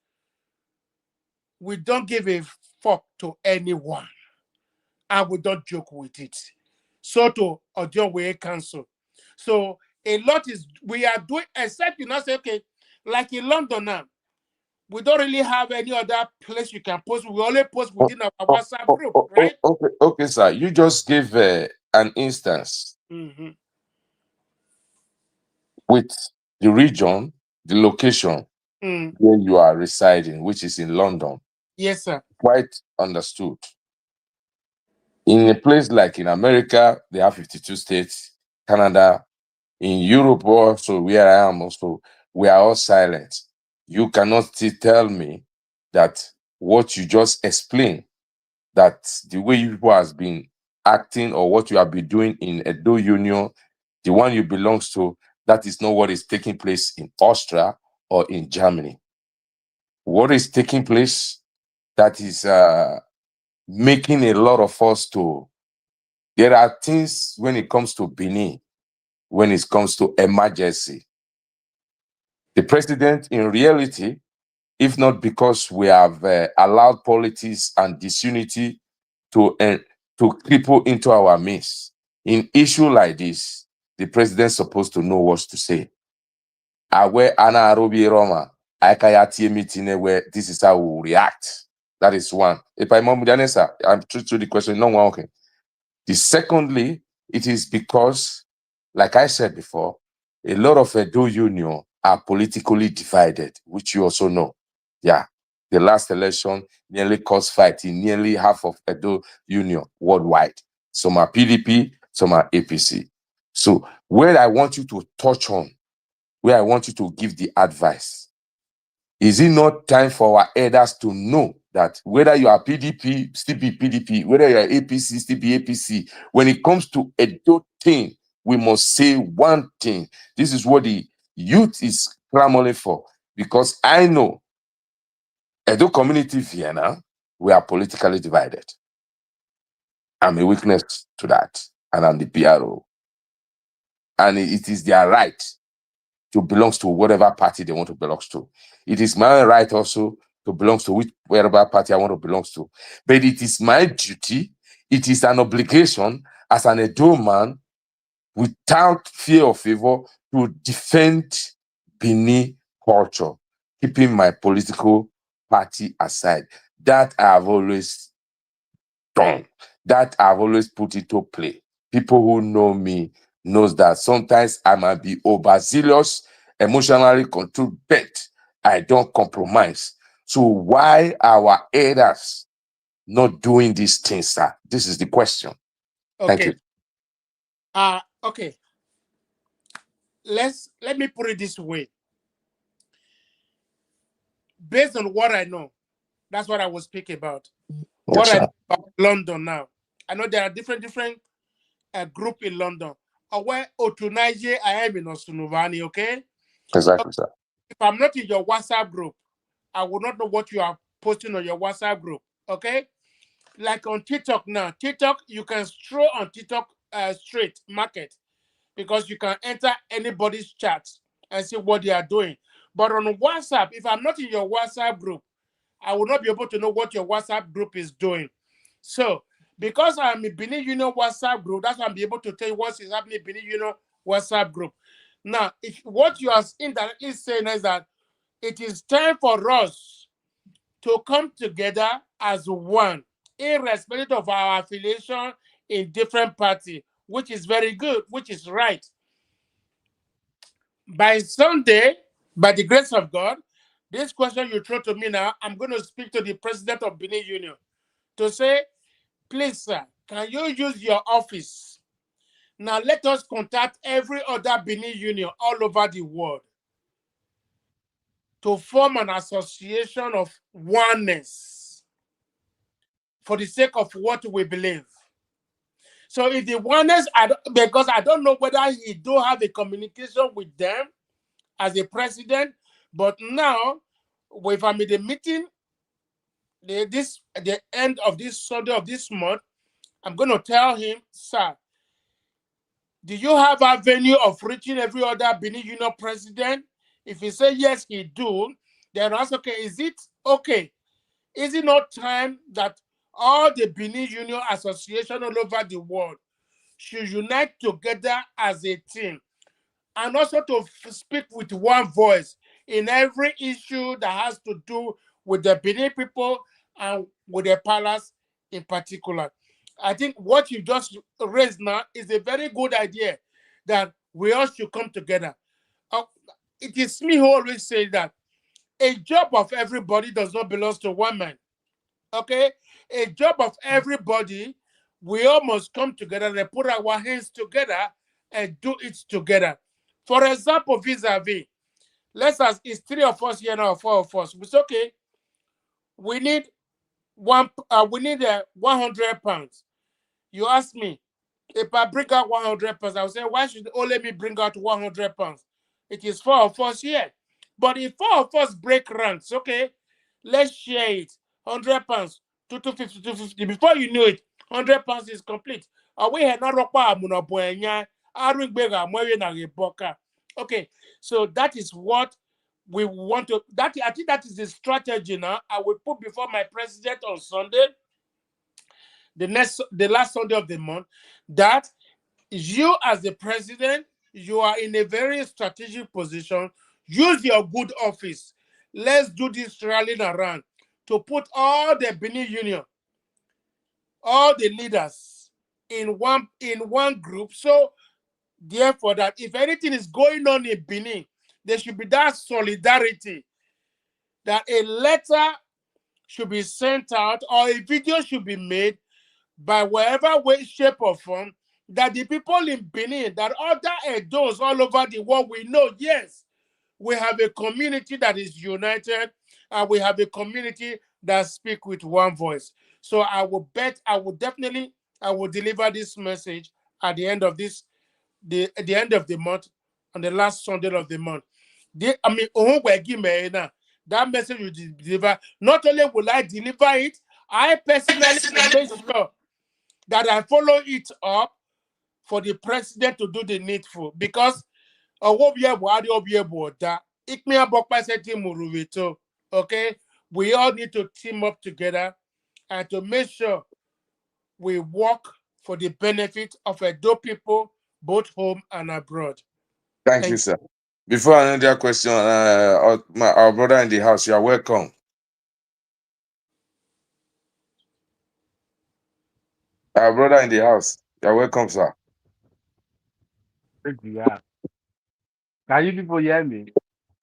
we don't give a fuck to anyone, and we don't joke with it. So to Ojo Way Council. So a lot is we are doing, except you not say, okay, like in London now, we don't really have any other place you can post. We only post within our WhatsApp group, right? Okay, sir. You just gave an instance with the region, the location where you are residing, which is in London. Yes, sir. Quite understood. In a place like in America, they have 52 states, Canada, in Europe also, where I am also, we are all silent. You cannot still tell me that what you just explained, that the way you people has been acting or what you have been doing in Edo Union, the one you belongs to, that is not what is taking place in Austria or in Germany. What is taking place, that is making a lot of us to, there are things when it comes to Benin, when it comes to emergency. The president, in reality, if not because we have allowed politics and disunity to cripple into our midst, in issue like this, the president's supposed to know what to say. Awe ana arobi Roma, aikayati meeting where this is how we will react. That is one. If I'm I'm true to the question, no one okay. The secondly, It is because, like I said before, a lot of Edo Union are politically divided, which you also know. Yeah. The last election nearly caused fight in nearly half of Edo Union worldwide. Some are PDP, some are APC. So where I want you to touch on, where I want you to give the advice, is it not time for our elders to know that whether you are PDP, still be PDP, whether you are APC, still be APC, when it comes to Edo thing, we must say one thing. This is what the youth is clamoring for. Because I know Edo community Vienna, we are politically divided. I'm a witness to that, and I'm the PRO. And it is their right to belong to whatever party they want to belong to. It is my right also to belong to whatever party I want to belong to. But it is my duty, it is an obligation as an Edo man, without fear or favor, to defend Benin culture, keeping my political party aside. That I have always done. That I've always put into play. People who know me knows that sometimes I might be overzealous, emotionally controlled, but I don't compromise. So why our elders not doing these things, sir? This is the question. Thank Okay. you. Okay. Let me put it this way. Based on what I know, that's what I was speaking about. What Yes, I sir. know about London now. I know there are different group in London. Where Otunaije I am in Osunuvani, okay? Exactly, sir. If I'm not in your WhatsApp group, I will not know what you are posting on your WhatsApp group, okay? Like on TikTok now. TikTok, you can stroll on TikTok straight market because you can enter anybody's chat and see what they are doing. But on WhatsApp, if I'm not in your WhatsApp group, I will not be able to know what your WhatsApp group is doing. So, because I'm in Benin Union WhatsApp group, that's why I'm able to tell you what is happening in Benin Union WhatsApp group. Now, if what you are indirectly saying is that it is time for us to come together as one, irrespective of our affiliation in different parties, which is very good, which is right. By Sunday, by the grace of God, this question you throw to me now, I'm going to speak to the president of Benin Union to say, please, sir, can you use your office? Now let us contact every other Benin Union all over the world to form an association of oneness for the sake of what we believe. So if the oneness, because I don't know whether he do have a communication with them as a president, but now, if I'm in the meeting, the end of this Sunday of this month, I'm going to tell him, sir, do you have a venue of reaching every other Benin Union president? If he say yes, he do, then ask, okay, is it okay? Is it not time that all the Benin Union Association all over the world should unite together as a team and also to speak with one voice in every issue that has to do with the Benin people and with the palace in particular? I think what you just raised now is a very good idea that we all should come together. It is me who always say that a job of everybody does not belong to one man. Okay? A job of everybody, we all must come together and put our hands together and do it together. For example, vis-a-vis, let's ask, it's 3 of us here now, 4 of us. It's okay. We need 100 pounds. You ask me, if I bring out 100 pounds, I'll say, why should only me bring out 100 pounds? It is 4 of us here. But if 4 of us break ranks, okay, let's share it. 100 pounds, 250, 250. Before you know it, 100 pounds is complete. Okay, so that is what we want to. I think that is the strategy now. I will put before my president on Sunday, the last Sunday of the month, that you as the president, you are in a very strategic position. Use your good office. Let's do this rallying around to put all the Benin Union, all the leaders, in one group. So therefore, that if anything is going on in Benin, there should be that solidarity, that a letter should be sent out or a video should be made by whatever way, shape, or form, that the people in Benin, that other Edos all over the world, we know, yes, we have a community that is united, and we have a community that speak with one voice. So I will definitely, I will deliver this message at the end of at the end of the month, on the last Sunday of the month. That message will deliver. Not only will I deliver it, I personally will make sure that I follow it up for the president to do the needful, because okay, we all need to team up together and to make sure we work for the benefit of Edo people, both home and abroad. Thank you, sir. Before another question, our brother in the house, you are welcome. Our brother in the house, you are welcome, sir. Yeah. Can you people hear me?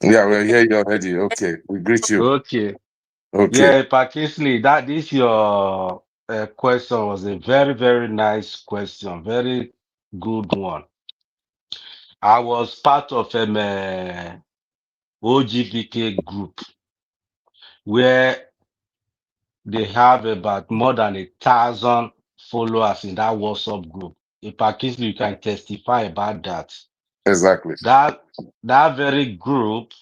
Yeah, we hear you already. Okay, we greet you. Okay. Okay. Yeah, Pakisley, that this your question was a very, very nice question. Very good one. I was part of an OGBK group where they have about more than 1,000 followers in that WhatsApp group. If Pakisley, you can testify about that. Exactly. That very group,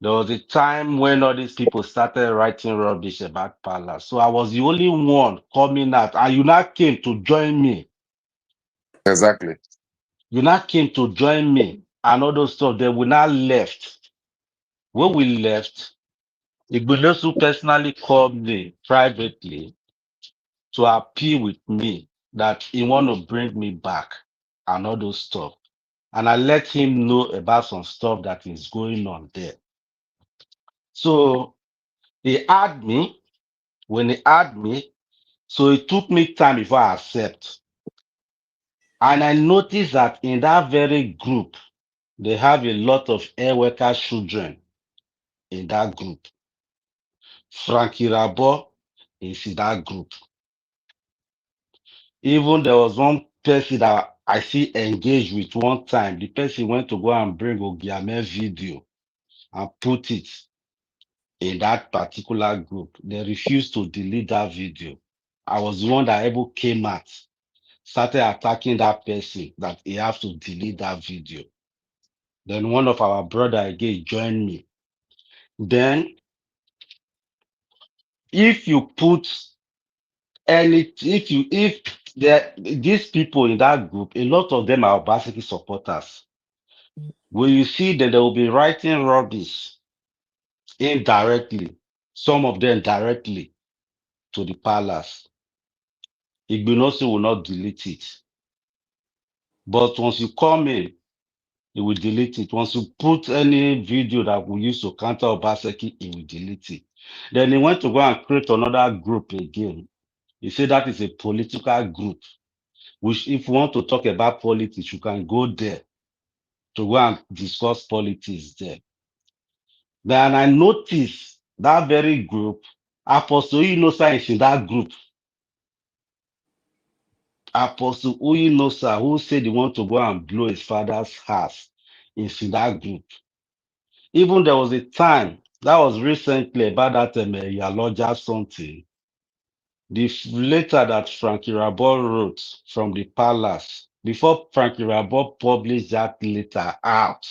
there was a time when all these people started writing rubbish about Palace. So I was the only one coming out, and you now came to join me. Exactly. You now came to join me, and all those stuff. Then we now left. When we left, Igbonesu personally called me privately to appeal with me that he want to bring me back and all those stuff. And I let him know about some stuff that is going on there. So he had me. When he had me, so it took me time before I accept. And I noticed that in that very group, they have a lot of air worker children in that group. Frankie Rabo is in that group. Even there was one person that I see engaged with one time. The person went to go and bring Ogiame video and put it in that particular group. They refused to delete that video. I was the one that ever came out, started attacking that person, that he have to delete that video. Then one of our brother again joined me. Then if you put if these people in that group, a lot of them are Obaseki supporters. When you see that they will be writing rubbish indirectly, some of them directly to the palace, Igbinosi will not delete it. But once you come in, he will delete it. Once you put any video that we use to counter Obaseki, he will delete it. Then he went to go and create another group again. He said that is a political group, which if you want to talk about politics, you can go there to go and discuss politics there. Then I noticed that very group, Apostle Inosa is in that group. Apostle Uyinosa, who said he want to go and blow his father's house, is in that group. Even there was a time, that was recently about that Yaloja something. The letter that Frankie Rabot wrote from the palace, before Frankie Rabot published that letter out,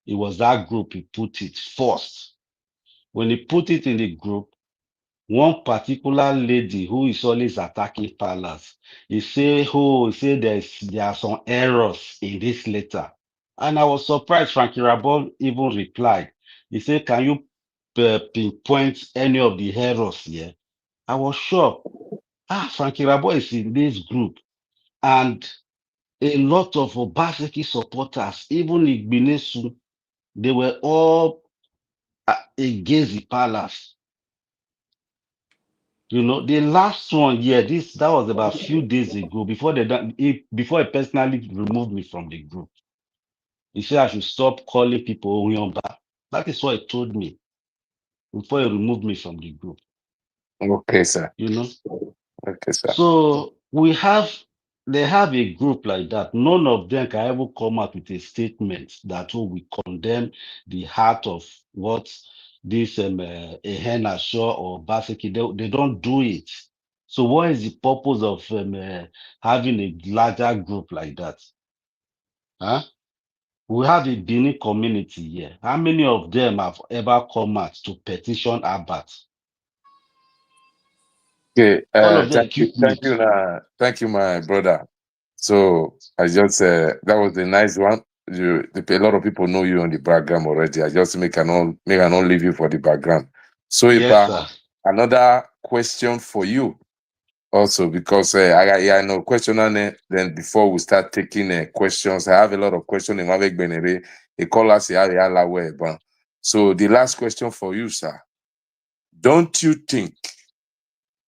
it was that group he put it first. When he put it in the group, one particular lady who is always attacking palace, he say, oh, he say there are some errors in this letter. And I was surprised Frankie Rabot even replied. He said, can you pinpoint any of the errors here? I was shocked. Frankie Rabot is in this group. And a lot of Obaseki supporters, even Igbinesu, they were all against the palace. You know, the last one, yeah, that was about a few days ago before before he personally removed me from the group. He said I should stop calling people Oyomba. That is what he told me before he removed me from the group. Okay, sir. You know, Okay, sir. so they have a group like that. None of them can ever come out with a statement that we condemn the heart of what this Ehena Shaw or Basiki. They don't do it. So what is the purpose of having a larger group like that? Huh? We have a Benin community here. How many of them have ever come out to petition Abat? Okay, All of them keep thank mute. you, thank you, my brother. So I just that was a nice one. A lot of people know you on the background already. I just make I not leave you for the background. So, Yes, Ipa, sir. another question for you also because I know question on it. Then before we start taking questions, I have a lot of questions in Mavek Benere. They call us So the last question for you, sir. Don't you think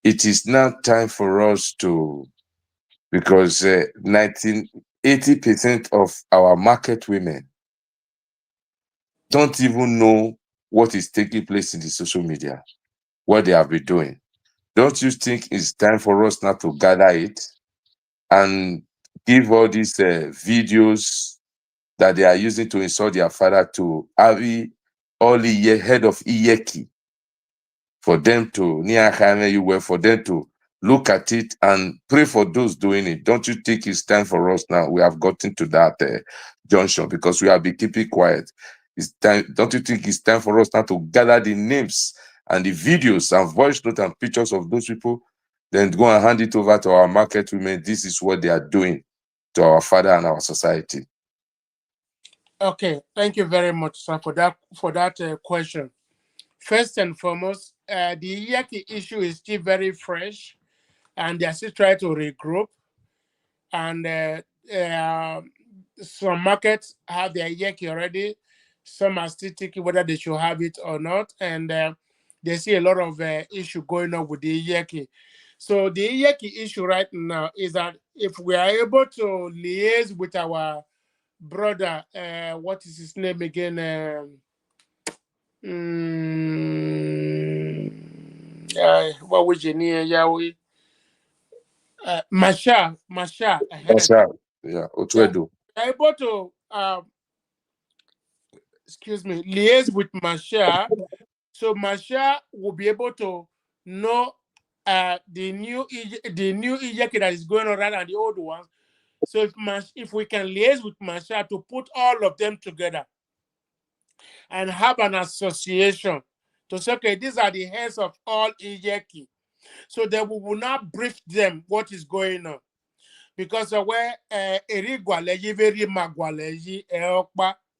it is now time for us to, because 80% of our market women don't even know what is taking place in the social media, what they have been doing. Don't you think it's time for us now to gather it and give all these videos that they are using to insult their father to Avi, all the head of Iyeki, for them to for them to look at it and pray for those doing it? Don't you think it's time for us now? We have gotten to that junction because we have been keeping quiet. It's time. Don't you think it's time for us now to gather the names and the videos and voice notes and pictures of those people, then go and hand it over to our market women? This is what they are doing to our father and our society. Okay, thank you very much, sir, for that question. First and foremost, the Yaki issue is still very fresh, and they are still trying to regroup. And some markets have their Yaki already. Some are still thinking whether they should have it or not, and they see a lot of issue going on with the Yaki. So the Yaki issue right now is that if we are able to liaise with our brother, what is his name again? What was your name? Yahweh. Masha. That's right. Yeah, Yeah, Otwedo. able to liaise with Masha, so Masha will be able to know the new Ijeki that is going on rather than the old ones. So if we can liaise with Masha to put all of them together and have an association to say, okay, these are the heads of all Ijeki. So that we will not brief them what is going on. Because where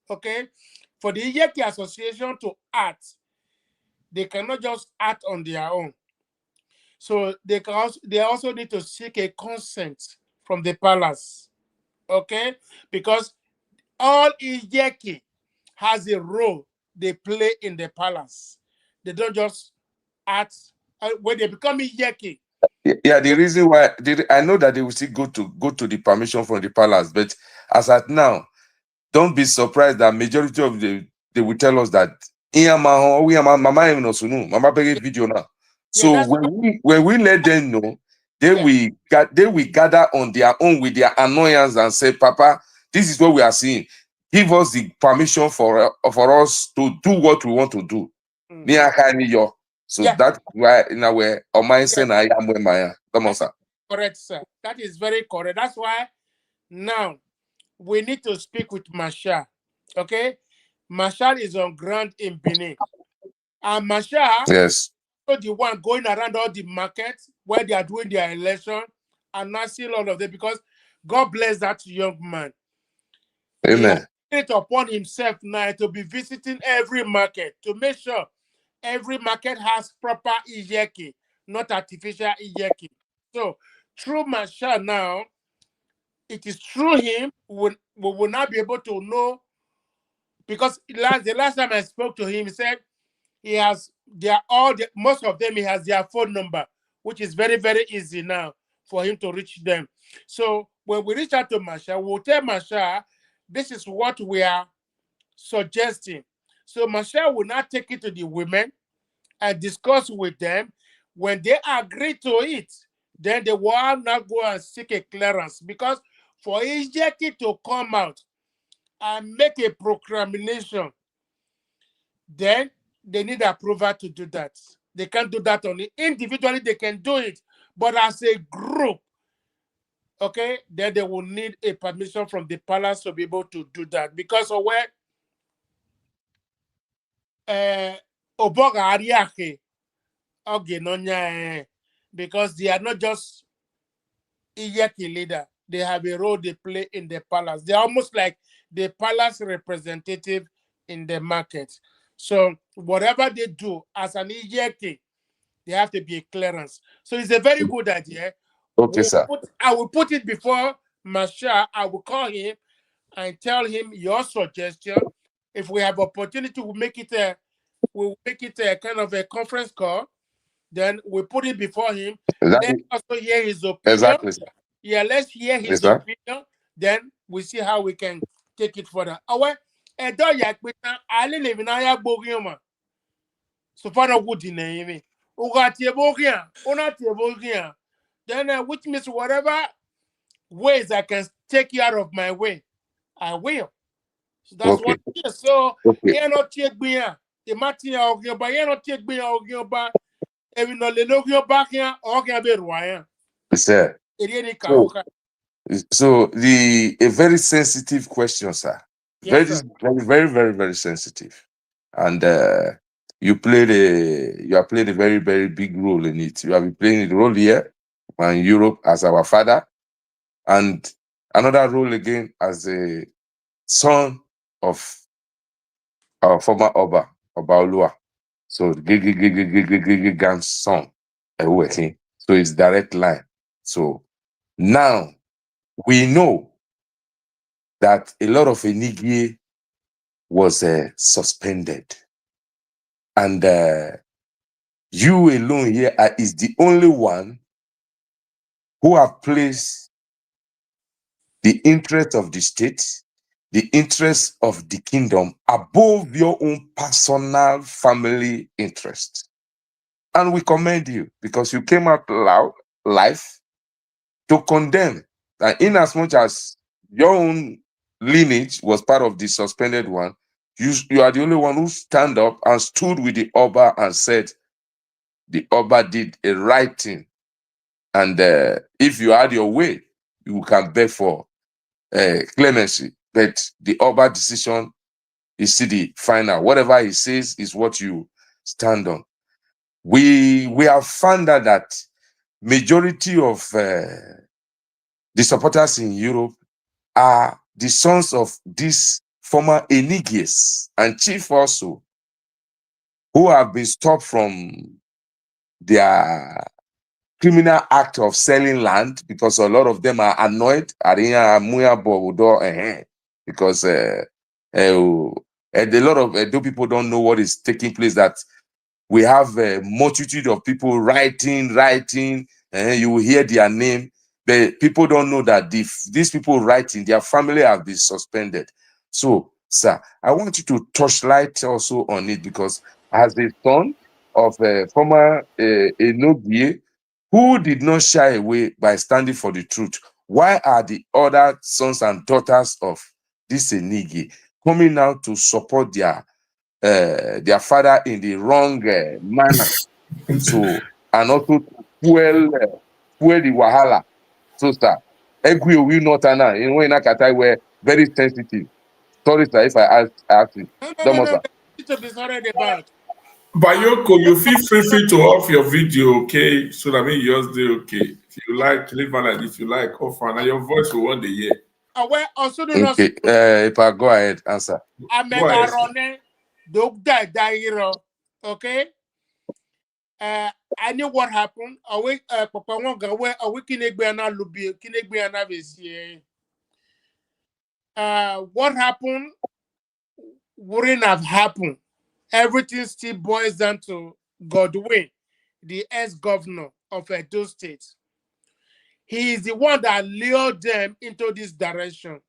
okay, for the Ijeki Association to act, they cannot just act on their own. So they also need to seek a consent from the palace. Okay? Because all Ijeki has a role they play in the palace. They don't just act when they become Ijeki. Yeah, the reason why I know that they will still go to the permission from the palace, but as at now, don't be surprised that majority of they will tell us that mama even no mama beg video now. Yeah, So that's when we let them know, they yeah. will gather on their own with their annoyance and say, Papa, this is what we are seeing. Give us the permission for us to do what we want to do. So Yeah, that's why in a way, or my yeah. son, I am with my come on, That is sir. correct, sir. That is very correct. That's why now we need to speak with Masha. Okay? Masha is on ground in Benin. And Masha Yes. is the one going around all the markets where they are doing their election and not seeing all of them because God bless that young man. He has Amen. taken it upon himself now to be visiting every market to make sure every market has proper Ijeki, not artificial Ijeki. So through Masha now, it is through him we will not be able to know, because the last time I spoke to him, he said he has most of them, he has their phone number. which is very, very easy now for him to reach them. So when we reach out to Masha, we'll tell Masha, this is what we are suggesting. So Masha will not take it to the women and discuss with them. When they agree to it, then they will now go and seek a clearance, because for Ejeki to come out and make a proclamation, then they need approval to do that. They can't do that only individually, they can do it, but as a group, okay, then they will need a permission from the palace to be able to do that. Because of where Oboga Ariake, because they are not just Iyeki leader, they have a role they play in the palace. They're almost like the palace representative in the market. So whatever they do as an Iyeki, they have to be a clearance. So it's a very good idea. Okay, sir. I will put it before Masha. I will call him and tell him your suggestion. If we have opportunity, we'll make it a kind of a conference call. Then we put it before him. Let's also hear his opinion. Exactly, sir. Yeah, let's hear his opinion. Then we see how we can take it further. So far, good in name. Then, which means whatever ways I can take you out of my way, I will. So that's what it is. So, you're not take me out. The Martin or you're not take me out. If you know the logo back here, or can be Ryan. Sir. So a very sensitive question, sir. Yes, very sensitive. And you are playing a very, very big role in it. You have been playing a role here in Europe as our father, and another role again as a son of our former Oba Olua. So Gig's son, working. So it's direct line. So now we know that a lot of Enigye was suspended, and you alone here is the only one who have placed the interest of the state, the interest of the kingdom above your own personal family interest. And we commend you because you came out live to condemn that, in as much as your own lineage was part of the suspended one, you are the only one who stand up and stood with the Oba and said the Oba did a right thing. And if you had your way, you can beg for clemency. But the Oba decision is the final. Whatever he says is what you stand on. We have found out that majority of the supporters in Europe are the sons of these former Enigies and chief also, who have been stopped from their criminal act of selling land, because a lot of them are annoyed because a lot of Edo people don't know what is taking place, that we have a multitude of people writing, you will hear their name, but people don't know that these people writing, their family have been suspended. So, sir, I want you to touch light also on it, because as a son of a former Enogie, who did not shy away by standing for the truth, why are the other sons and daughters of this Enigi coming out to support their father in the wrong manner? So, and also to fuel the wahala. So, sir, Egwi will not in Katai were very sensitive. Sorry, sir, if I ask you. No. To be sorry about. Bayoko, you feel free to off your video, okay? So that means yours do okay. If you like, leave one like this. If you like, off one. And your voice will want to hear. Okay, if I go ahead, answer. Okay. I knew what happened. What happened wouldn't have happened. Everything still boils down to Godwin, the ex-governor of Edo State. He is the one that lured them into this direction.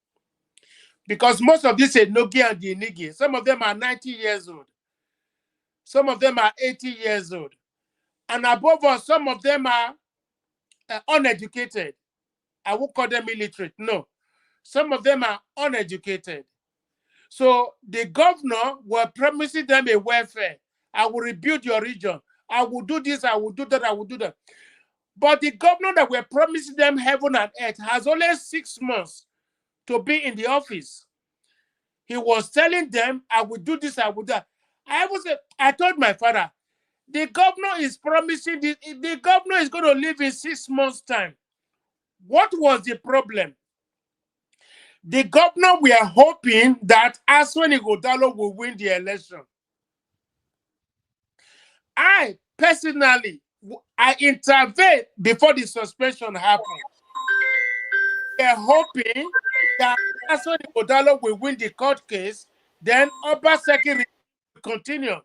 Because most of these Enogi and the Enigi, some of them are 90 years old. Some of them are 80 years old. And above all, some of them are uneducated. I won't call them illiterate. No. Some of them are uneducated. So the governor were promising them a welfare. I will rebuild your region. I will do this. I will do that. I will do that. But the governor that were promising them heaven and earth has only 6 months to be in the office. He was telling them, I will do this, I will do that. I told my father, the governor is promising this. The governor is going to leave in 6 months' time. What was the problem? The governor, we are hoping that Aswani Godalo will win the election. I personally, I intervened before the suspension happened. We are hoping that Aswani Godalo will win the court case, then Obaseki will continue.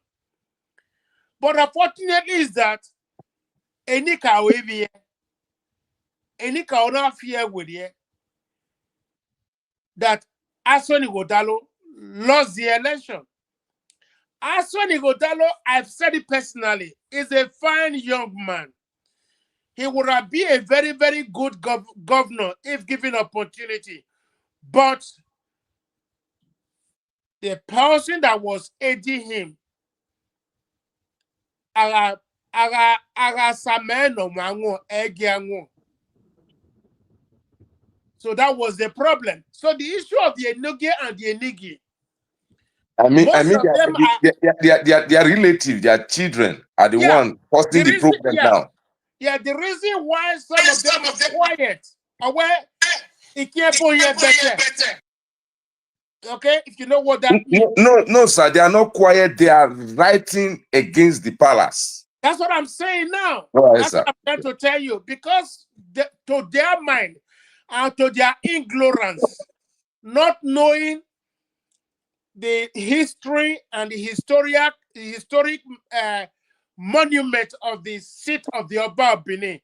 But unfortunately is that Enika Oevie, Enika Ona fear with you, that Aswani Godalo lost the election. Aswani Godalo, I've said it personally, is a fine young man. He would be a very, very good governor if given opportunity. But the person that was aiding him, so that was the problem. So the issue of the Enogi and the Enigi, I mean, their relatives, their children are the one causing the problem now. Yeah, the reason why some of them are quiet, or where it can't be better. Okay, if you know what that means. No, sir, they are not quiet. They are writing against the palace. That's what I'm saying now. That's what I'm trying to tell you. Because to their mind and to their ignorance, not knowing the history and the historic monument of the seat of the Oba of Benin,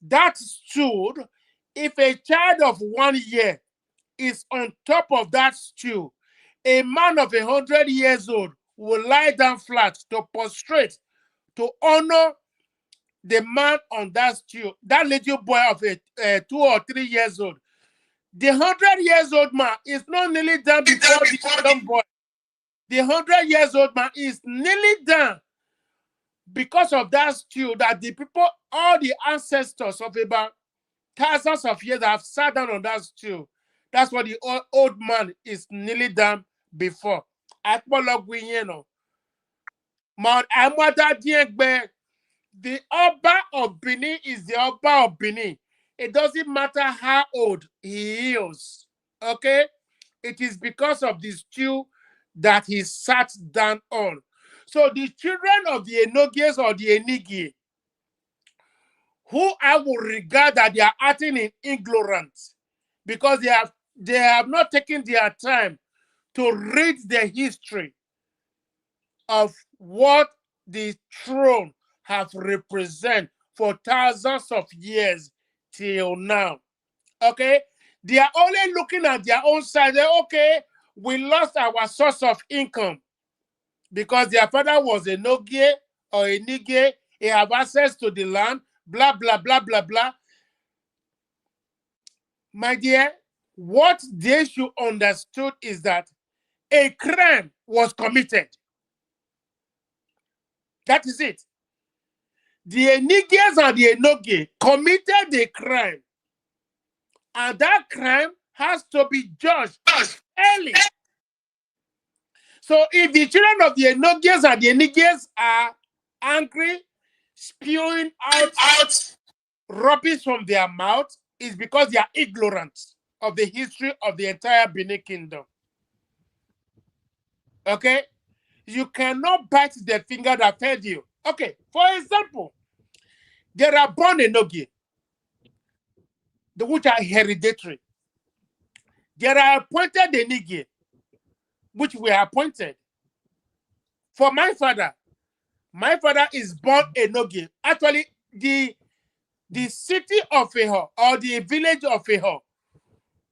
that stood, if a child of 1 year is on top of that stool, a man of 100 years old will lie down flat to prostrate, to honor the man on that stool, that little boy of 2 or 3 years old. The 100 years old man is not nearly down before the young boy. The 100 years old man is nearly down because of that stool that the people, all the ancestors of about thousands of years have sat down on that stool. That's what the old man is nearly down before. The Oba of Benin is the Oba of Benin. It doesn't matter how old he is. Okay? It is because of this stool that he sat down on. So the children of the Enogies or the Enigi, who I will regard that they are acting in ignorance, because they have not taken their time to read the history of what the throne have represented for thousands of years till now. Okay? They are only looking at their own side. Okay, we lost our source of income because their father was a Nogie or a Nige. He have access to the land, blah, blah, blah, blah, blah. My dear, what they should understood is that a crime was committed. That is it. The Enigians and the Enoge committed a crime. And that crime has to be judged early. So if the children of the Enogians and the Enigians are angry, spewing out rubbish from their mouth, it's because they are ignorant of the history of the entire Benin Kingdom. Okay? You cannot bite the finger that fed you. Okay, for example, there are born Enogi, which are hereditary. There are appointed Enigi, which were appointed. For my father is born Enogi. Actually, the the city of Eho or the village of Eho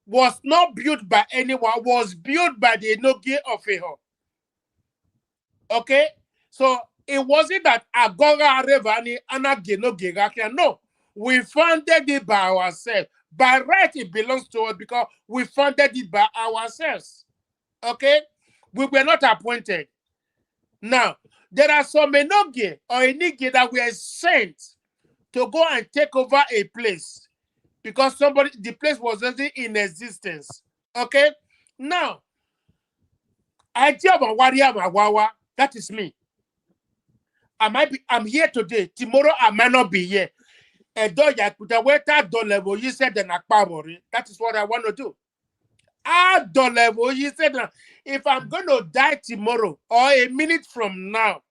was not built by anyone, was built by the Enogie of Eho. Okay? So it wasn't that Agora Revani Anagenoge. No. We founded it by ourselves. By right, it belongs to us because we founded it by ourselves. Okay? We were not appointed. Now, there are some Enogie or Enige that were sent to go and take over a place because the place was already in existence. Okay? Now, that is me. I'm here today. Tomorrow I might not be here. That is what I want to do. If I'm going to die tomorrow or a minute from now,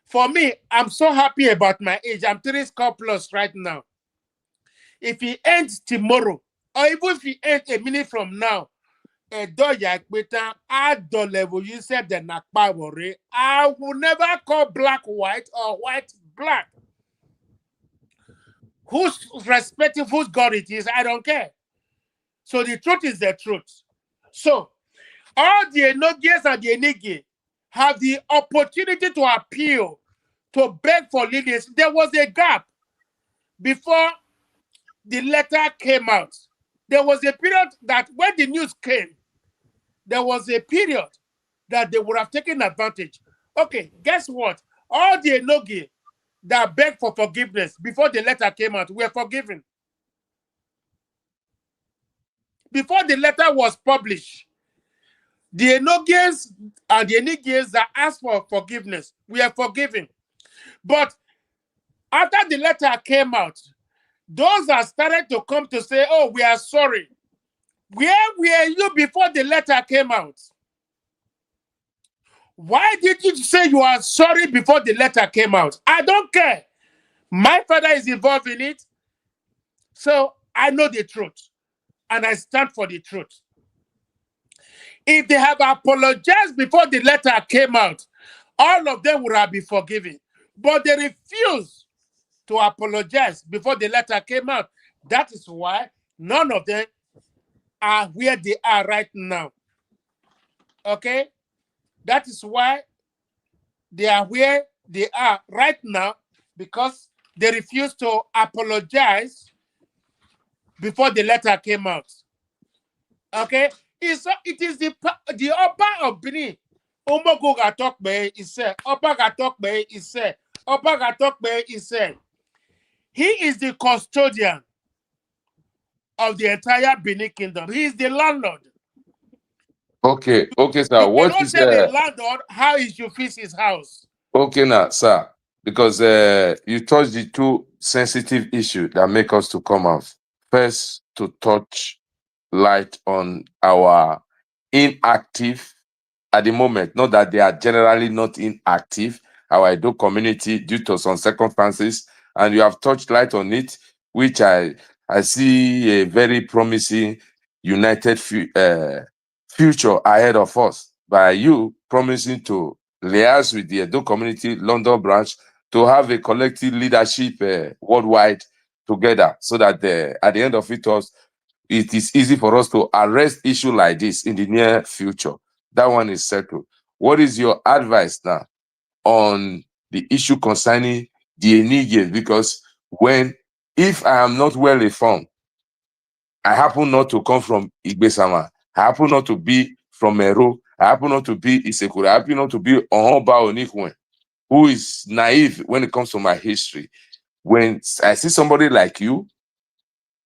for me, I'm so happy about my age. I'm 3 score plus right now. If he ends tomorrow, or even if he ends a minute from now, I will never call black white or white black. Who's respecting whose God it is, I don't care. So the truth is the truth. So all the Enogies and the Enigi have the opportunity to appeal, to beg for leniency. There was a gap before the letter came out. There was a period that when the news came, there was a period that they would have taken advantage. Okay, guess what? All the Enogi that begged for forgiveness before the letter came out were forgiven. Before the letter was published, the Enogies and the Enigies that asked for forgiveness were forgiven. But after the letter came out, those that started to come to say, oh, we are sorry. Where were you before the letter came out? Why did you say you are sorry before the letter came out? I don't care. My father is involved in it. So I know the truth. And I stand for the truth. If they have apologized before the letter came out, all of them would have been forgiven. But they refused to apologize before the letter came out. That is why none of them are where they are right now. Okay? That is why they are where they are right now, because they refused to apologize before the letter came out. Okay? It is the Oba of Benin. Omogo Gatokbe is said. Oba Gatokbe is said. Oba Gatokbe is said. He is the custodian of the entire Benin Kingdom. He is the landlord. Okay, sir. You What cannot is tell a landlord how he should fix his house. okay now, sir? Because you touched the two sensitive issues that make us to come out. First, to touch light on our inactive at the moment. Not that they are generally not inactive, our Edo community due to some circumstances, and you have touched light on it, which I see a very promising united future ahead of us by you promising to liaise with the Edo community London branch to have a collective leadership worldwide together, so that at the end of it all, it is easy for us to arrest issue like this in the near future. That one is settled. What is your advice now on the issue concerning the Enige? Because if I am not well informed, I happen not to come from Igbesama, I happen not to be from Meru, I happen not to be Isekura, I happen not to be Onhoba Onikwen, who is naive when it comes to my history. When I see somebody like you,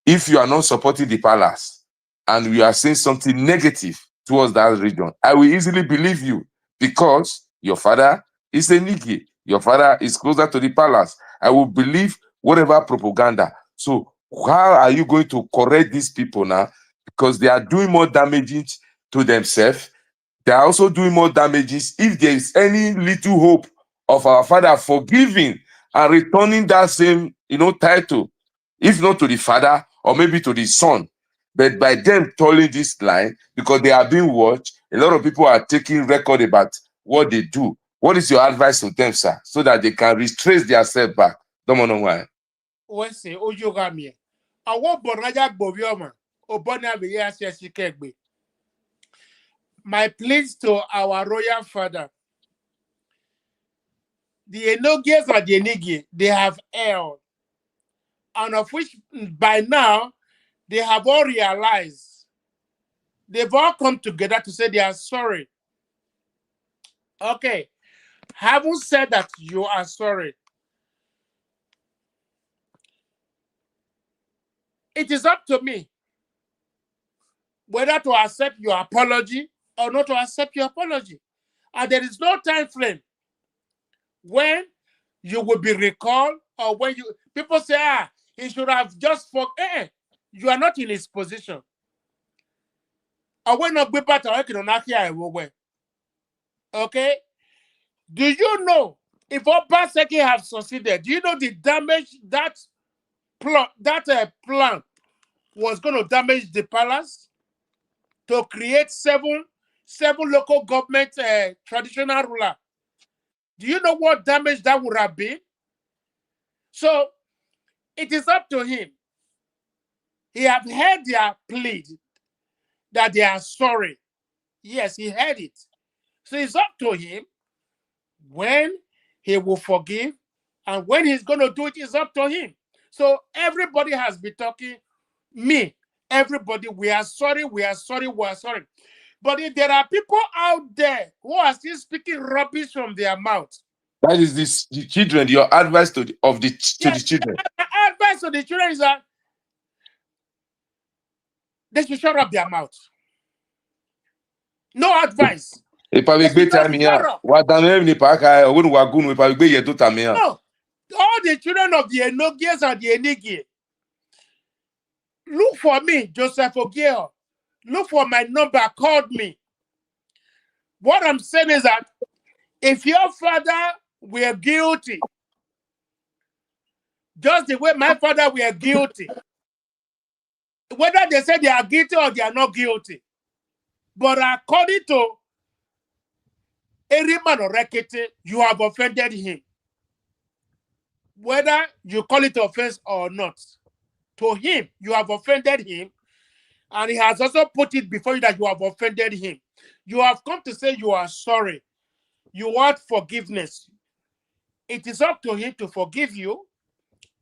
if you are not supporting the palace and we are saying something negative towards that region, I will easily believe you, because your father is a Nigi. Your father is closer to the palace. I will believe whatever propaganda. So how are you going to correct these people now? Because they are doing more damaging to themselves. They are also doing more damages. If there is any little hope of our father forgiving and returning that same, title, if not to the father or maybe to the son, but by them telling this line, because they are being watched, a lot of people are taking record about what they do. What is your advice to them, sir, so that they can retrace themselves back? Don't know why. Wese Oyogamie. I want Bonaja Bovioma, Obona Vias Kegbe. My pleas to our royal father. The Enogies and the Enigi, they have erred, and of which by now they have all realized. They've all come together to say they are sorry. Okay, having said that you are sorry, it is up to me whether to accept your apology or not to accept your apology. And there is no time frame when you will be recalled or when you people say, he should have just you are not in his position. Okay? Do you know if Obaseki have succeeded? Do you know the damage that plan was going to damage the palace to create seven local government traditional ruler? Do you know what damage that would have been? So it is up to him. He have heard their plea that they are sorry. Yes, he heard it. So it's up to him when he will forgive, and when he's going to do it, it's up to him. So everybody has been talking, everybody, we are sorry. But if there are people out there who are still speaking rubbish from their mouth. That is the children, your advice to the children. My advice to the children is that they should shut up their mouth. No advice. No, all the children of the Enogies and the Enigi, look for me, Joseph Ogeo. Look for my number, called me. What I'm saying is that if your father were guilty, just the way my father were guilty, whether they say they are guilty or they are not guilty, but according to Eriman or Rekete, you have offended him. Whether you call it offense or not, to him, you have offended him, and he has also put it before you that you have offended him. You have come to say you are sorry. You want forgiveness. It is up to him to forgive you,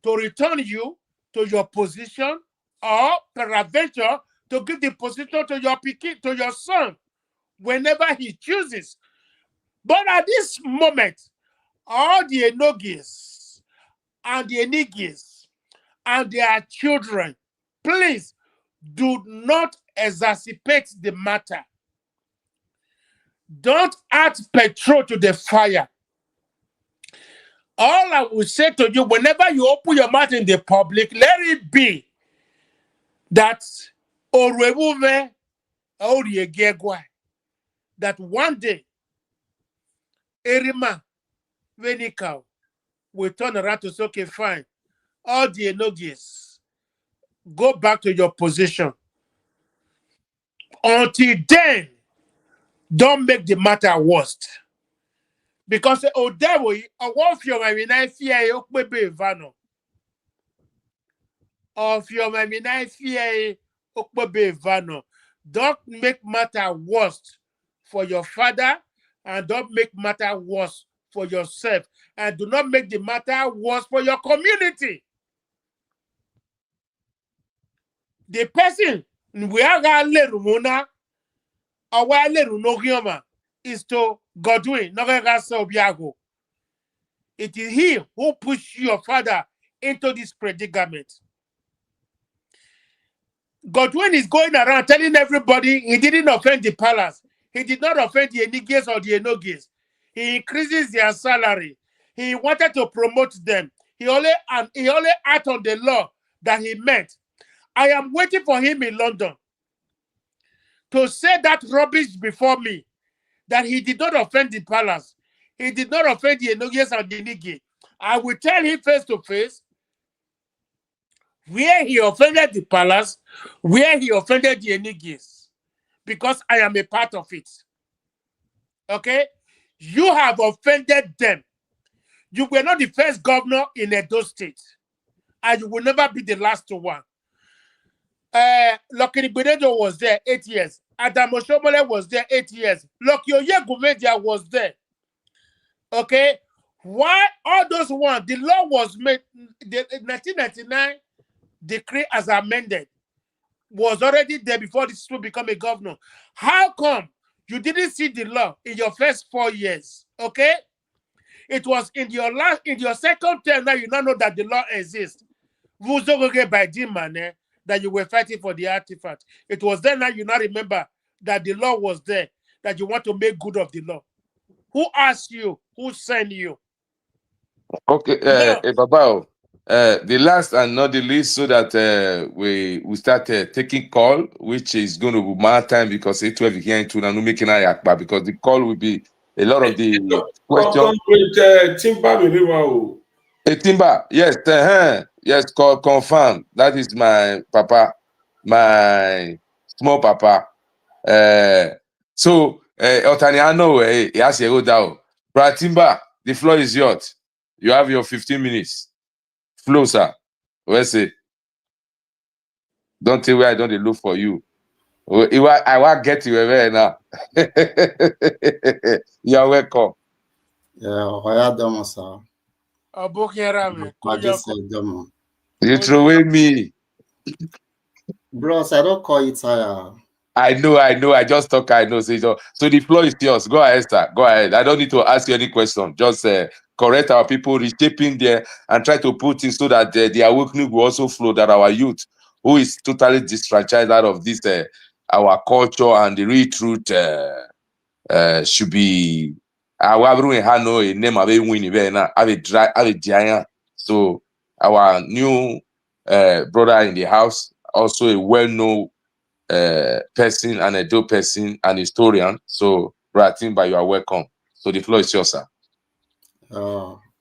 to return you to your position, or peradventure to give the position to your son, whenever he chooses. But at this moment, all the Enogis and the Enigis and their children, please do not exacerbate the matter. Don't add petrol to the fire. All I will say to you, whenever you open your mouth in the public, let it be that that one day Erima Venikau will turn around to say, okay, fine. All the Enogis, go back to your position. Until then, don't make the matter worse. Because don't make matter worse for your father, and don't make matter worse for yourself, and do not make the matter worse for your community. The person is to Godwin. It is he who pushed your father into this predicament. Godwin is going around telling everybody he didn't offend the palace. He did not offend the Enigis or the Enogis. He increases their salary. He wanted to promote them. He only act on the law that he meant. I am waiting for him in London to say that rubbish before me, that he did not offend the palace. He did not offend the Enogis and the Enigi. I will tell him face to face where he offended the palace, where he offended the Enigis, because I am a part of it. Okay? You have offended them. You were not the first governor in Edo State. and you will never be the last one. Lucky Benedo was there 8 years. Adamo Shomole was there 8 years. Lucky Oyegumedia was there. Okay? Why all those ones? The law was made, the 1999 decree as amended was already there before this will become a governor. How come you didn't see the law in your first 4 years? Okay? It was in your second term that you now know that the law exists. By that you were fighting for the artifact. It was then that you now remember that the law was there, that you want to make good of the law. Who asked you? Who sent you? Okay, Baba, the last and not the least, so that we start taking call, which is going to be my time because it's 12 here in Tuna, making Ayakba, because the call will be a lot of the questions. Timba, yes, yes, confirm. That is my papa, my small papa. So, Otaniano, he has a road down. Brad Timba, the floor is yours. You have your 15 minutes. Flow, sir. Where's it? Don't tell where I don't look for you. I will get you away now. You're welcome. Yeah, sir. You throw away me. Bros, I don't call it tire. I know. I just talk. I know. So the floor is yours. Go ahead, sir. Go ahead. I don't need to ask you any question. Just correct our people, reshaping there, and try to put in so that the awakening will also flow. That our youth, who is totally disfranchised out of this, our culture and the real truth, should be. A name of a winning. So our new brother in the house, also a well-known person and a dope person and historian. So, Brad Timba, you are welcome. So the floor is yours, sir.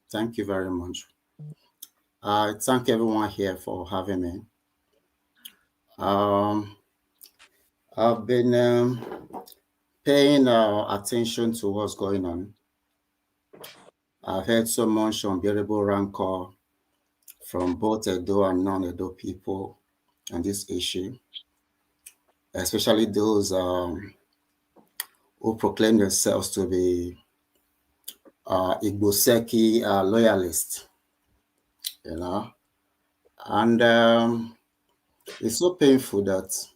Thank you very much. I thank everyone here for having me. I've been paying attention to what's going on. I've heard so much unbearable rancor from both Edo and non-Edo people on this issue, especially those who proclaim themselves to be Igboseki loyalists, you know. And it's so painful that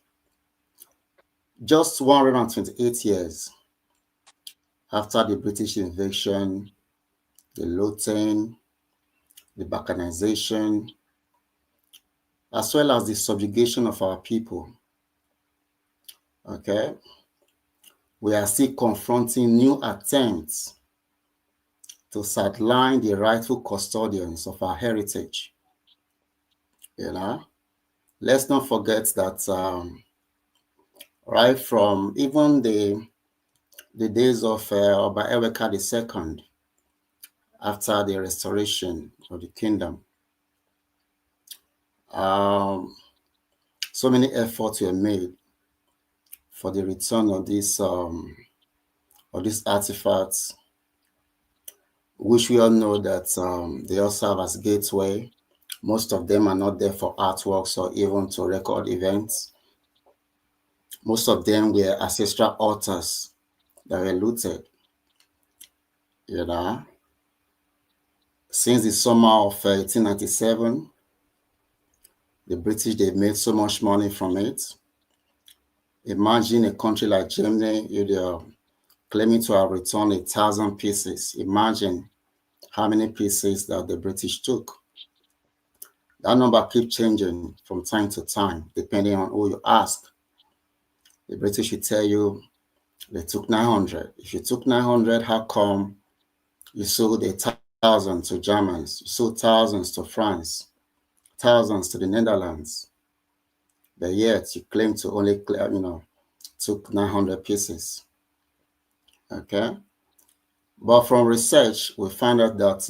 just 128 years after the British invasion, the looting, the balkanization, as well as the subjugation of our people, okay, we are still confronting new attempts to sideline the rightful custodians of our heritage. You know, let's not forget that right from even the days of Oba Eweka II, after the restoration of the kingdom, so many efforts were made for the return of these artifacts, which we all know that they all serve as gateway. Most of them are not there for artworks or even to record events. Most of them were ancestral altars that were looted. You know, since the summer of 1897, the British, they've made so much money from it. Imagine a country like Germany, they're claiming to have returned 1,000 pieces. Imagine how many pieces that the British took. That number keeps changing from time to time, depending on who you ask. The British will tell you they took 900. If you took 900, how come you sold 1,000 to Germans? You sold thousands to France, thousands to the Netherlands. But yet you claim to only, took 900 pieces. Okay. But from research, we find out that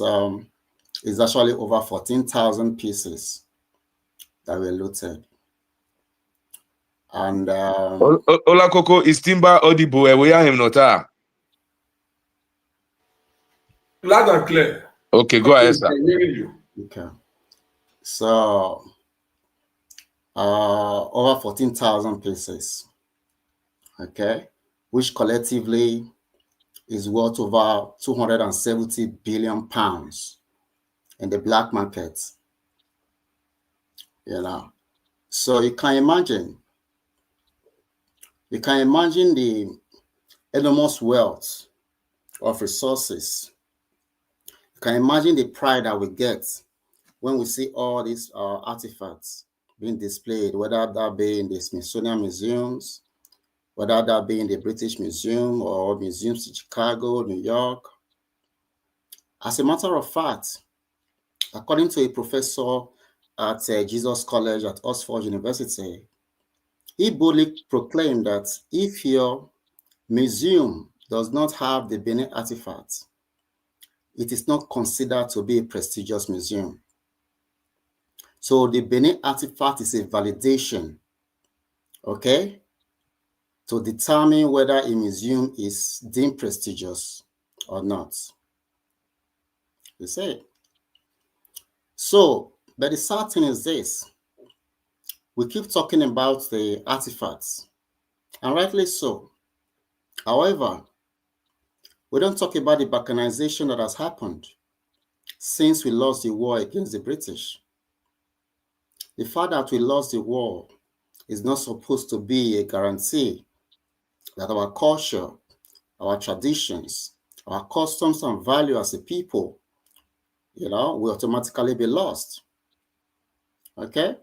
it's actually over 14,000 pieces that were looted. And Ola Koko, is Timba audible? We are him nota. Loud and clear. Okay, go ahead, sir. Okay. So over 14,000 pieces, okay, which collectively is worth over 270 billion pounds in the black market, you know. So you can imagine the enormous wealth of resources. You can imagine the pride that we get when we see all these artifacts being displayed, whether that be in the Smithsonian museums, whether that be in the British Museum or museums in Chicago, New York. As a matter of fact, according to a professor at Jesus College at Oxford University, he boldly proclaimed that if your museum does not have the Benin artifacts, it is not considered to be a prestigious museum. So the Benin artifact is a validation, okay, to determine whether a museum is deemed prestigious or not. You see? So, but the sad thing is this. We keep talking about the artifacts, and rightly so. However, we don't talk about the balkanization that has happened since we lost the war against the British. The fact that we lost the war is not supposed to be a guarantee that our culture, our traditions, our customs and value as a people, will automatically be lost. Okay?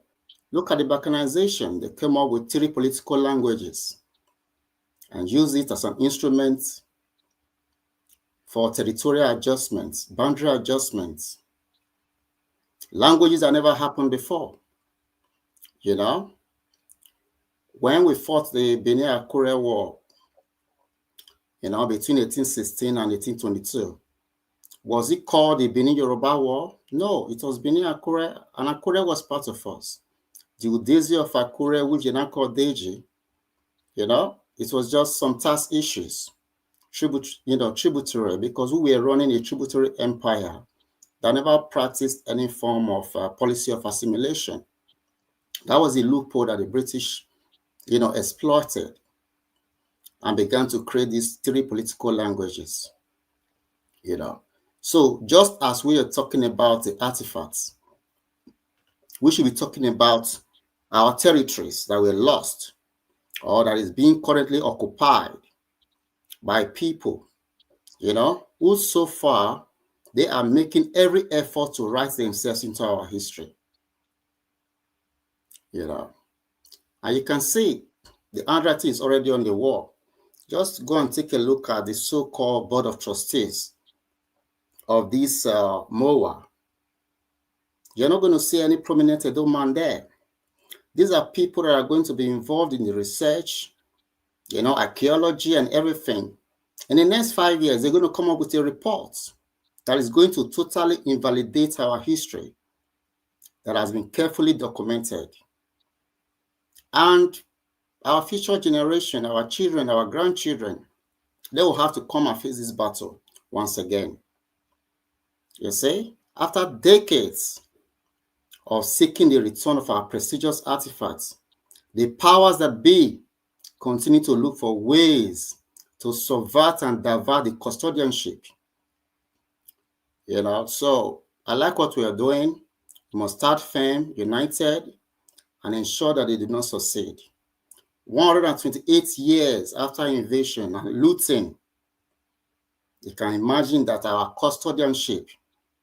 Look at the balkanization. They came up with 3 political languages and used it as an instrument for territorial adjustments, boundary adjustments. Languages that never happened before. When we fought the Benin-Akure War, between 1816 and 1822, was it called the Benin-Yoruba War? No, it was Benin-Akure, and Akure was part of us. The Udezi of Akure, which they now call Deji, it was just some tax issues, tributary, because we were running a tributary empire that never practiced any form of policy of assimilation. That was a loophole that the British, exploited and began to create these 3 political languages, So just as we are talking about the artifacts, we should be talking about our territories that were lost or that is being currently occupied by people, who so far they are making every effort to write themselves into our history, And you can see the handwriting is already on the wall. Just go and take a look at the so-called Board of Trustees of this Mowaa. You're not going to see any prominent Edo man there. These are people that are going to be involved in the research, archaeology and everything. In the next 5 years, they're going to come up with a report that is going to totally invalidate our history that has been carefully documented. And our future generation, our children, our grandchildren, they will have to come and face this battle once again. You see, after decades of seeking the return of our prestigious artifacts, the powers that be continue to look for ways to subvert and divert the custodianship. So I like what we are doing. We must start firm, united, and ensure that they do not succeed. 128 years after invasion and looting, you can imagine that our custodianship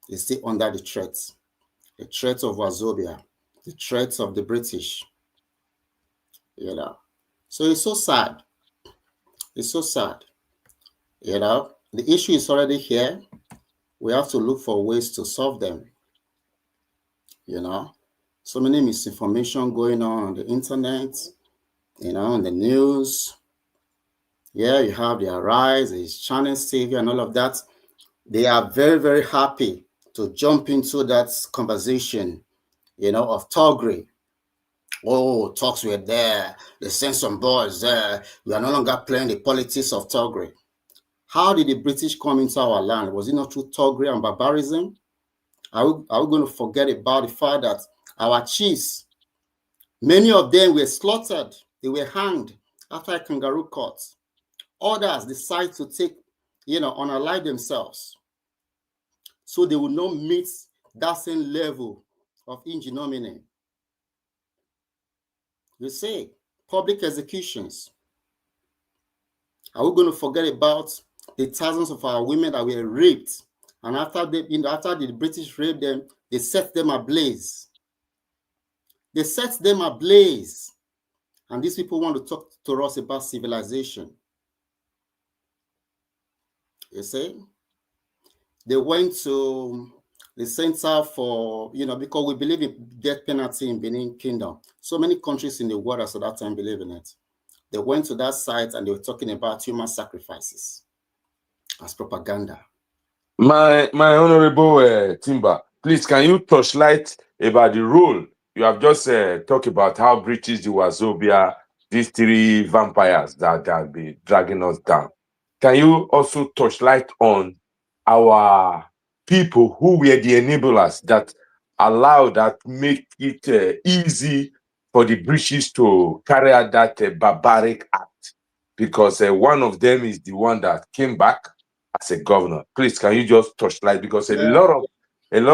is still under the threat of Wazobia, the threats of the British. So it's so sad. It's so sad. The issue is already here. We have to look for ways to solve them. So many misinformation going on the internet, in the news. Yeah, you have the Arise, the Channels TV and all of that. They are very, very happy to jump into that conversation, of Togri. Oh, talks were there. They sent some boys there. We are no longer playing the politics of Togri. How did the British come into our land? Was it not through Togri and barbarism? Are we going to forget about the fact that our chiefs, many of them were slaughtered, they were hanged after a kangaroo court. Others decide to take, unalive themselves so they will not meet that same level of ignominy. You see, public executions. Are we going to forget about the thousands of our women that were raped? And after the British raped them, they set them ablaze. They set them ablaze. And these people want to talk to us about civilization. You see? They went to the center for, because we believe in death penalty in Benin Kingdom. So many countries in the world at that time believe in it. They went to that site and they were talking about human sacrifices as propaganda. My honorable Timber, please, can you touch light about the role you have just talked about how British the Wazobia, these three vampires that have been dragging us down. Can you also touch light on our people who were the enablers that allowed that make it easy for the British to carry out that barbaric act? Because one of them is the one that came back as a governor. Please, can you just touch light? Because a lot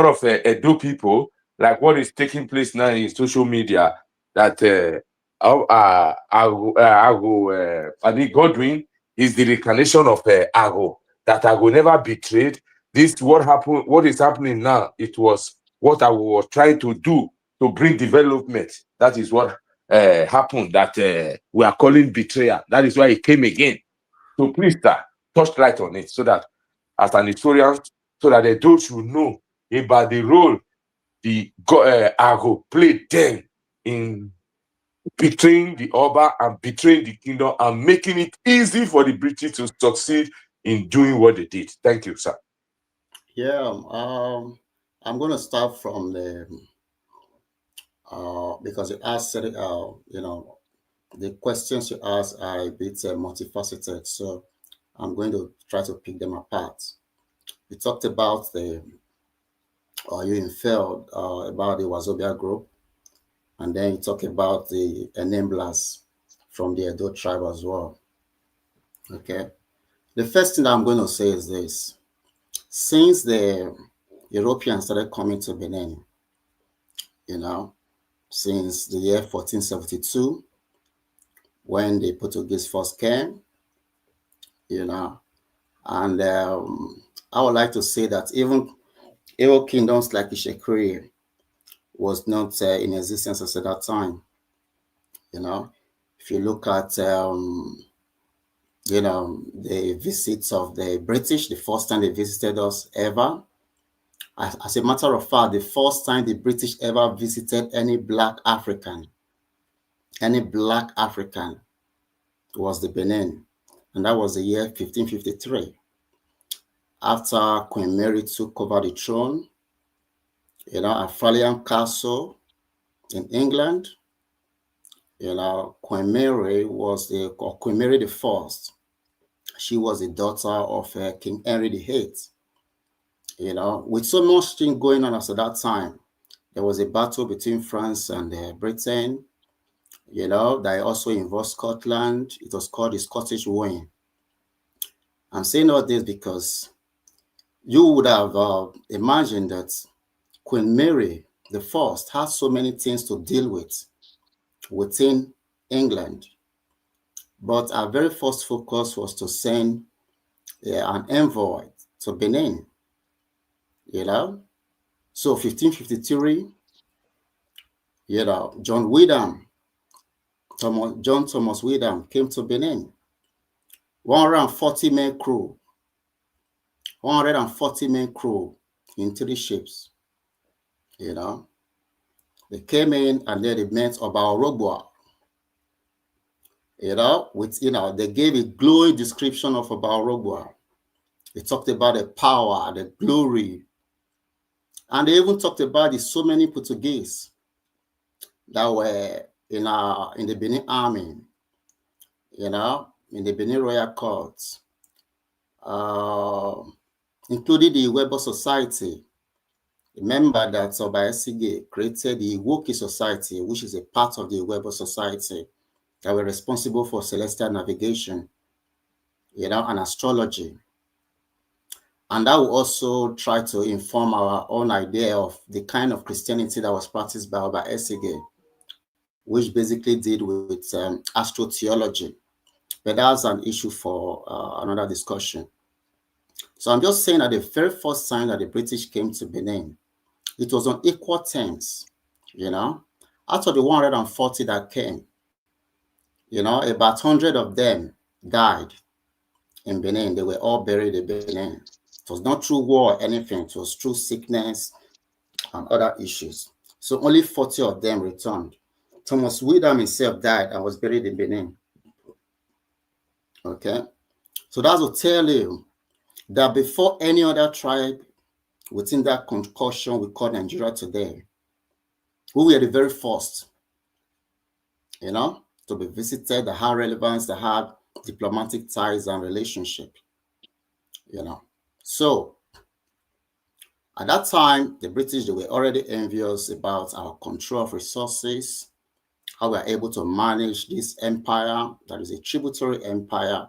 of Edo people, like what is taking place now in social media, that Adi Godwin is the reincarnation of Ago, that Ago never betrayed. This what happened, what is happening now, it was what I was trying to do to bring development. That is what happened, that we are calling betrayal. That is why he came again. So please, sir, touch light on it so that as an historian, so that those who know about the role the Ago played then in betraying the Oba and betraying the kingdom and making it easy for the British to succeed in doing what they did. Thank you, sir. Yeah, I'm going to start from because you asked, the questions you asked are a bit multifaceted, so I'm going to try to pick them apart. We talked about you inferred about the Wazobia group, and then you talk about the enablers from the Edo tribe as well. Okay. The first thing that I'm going to say is this. Since the Europeans started coming to Benin, since the year 1472, when the Portuguese first came, and I would like to say that even kingdoms like Ishekri was not in existence at that time. If you look at the visits of the British, the first time they visited us ever. As a matter of fact, the first time the British ever visited any black African was the Benin, and that was the year 1553. After Queen Mary took over the throne, at Falian Castle in England, Queen Mary the First. She was the daughter of King Henry VIII. With so much thing going on at that time, there was a battle between France and Britain, that also involved Scotland. It was called the Scottish Wing. I'm saying all this because you would have imagined that Queen Mary the First had so many things to deal with within England. But our very first focus was to send an envoy to Benin, So 1553, John Thomas Wyndham came to Benin. 140 men crew in 3 ships. They came in and then they met about Orogboa. They gave a glowing description of about Orogboa. They talked about the power, the glory, and they even talked about the so many Portuguese that were in the Benin army, in the Benin Royal Court, including the Weber Society, Remember that Oba Esige created the Iwoki Society, which is a part of the Iwebo Society that were responsible for celestial navigation, and astrology. And that will also try to inform our own idea of the kind of Christianity that was practiced by Oba Esige, which basically did with astrotheology. But that's an issue for another discussion. So I'm just saying that the very first time that the British came to Benin, it was on equal terms, Out of the 140 that came, about 100 of them died in Benin. They were all buried in Benin. It was not through war or anything. It was through sickness and other issues. So only 40 of them returned. Thomas Widam himself died and was buried in Benin. Okay? So that will tell you that before any other tribe within that concoction we call Nigeria today, we were the very first, to be visited, that had relevance, that had diplomatic ties and relationship, So at that time, the British, they were already envious about our control of resources, how we are able to manage this empire that is a tributary empire,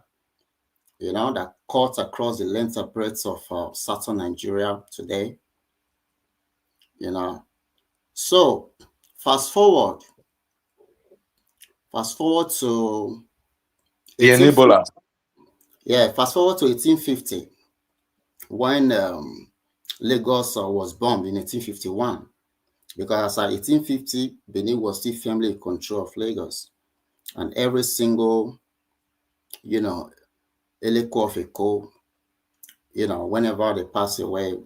that cuts across the length and breadth of southern Nigeria today, So fast forward to The enabler. fast forward to 1850, when Lagos was bombed in 1851. Because as at 1850, Benin was still firmly in control of Lagos. And every single, Eleko of Eko, whenever they pass away,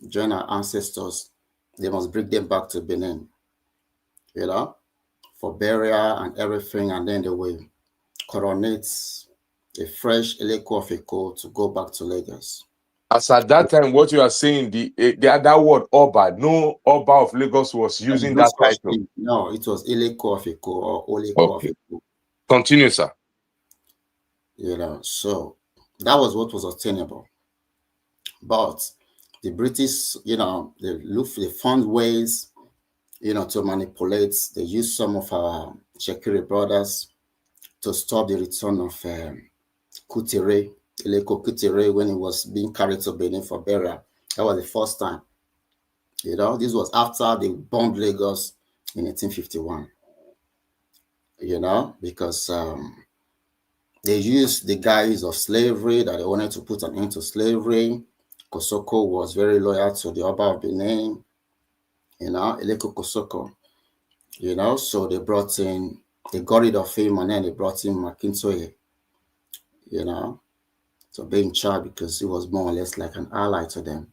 join our ancestors, they must bring them back to Benin, for burial and everything. And then they will coronate a fresh Eleko of Eko to go back to Lagos. As at that time, what you are saying, the other word Oba, no Oba of Lagos was using that title. No, it was Eleko of Eko or Oleko of Eko. Continue, sir. So that was what was obtainable. But the British, they found ways, to manipulate. They used some of our Shekiri brothers to stop the return of Kutere, Eleko Kutere, when he was being carried to Benin for burial. That was the first time. This was after they bombed Lagos in 1851. Because they used the guise of slavery, that they wanted to put an end to slavery. Kosoko was very loyal to the Oba of Benin, Eleko Kosoko, so they got rid of him, and then they brought in Makintoye, to be in charge, because he was more or less like an ally to them,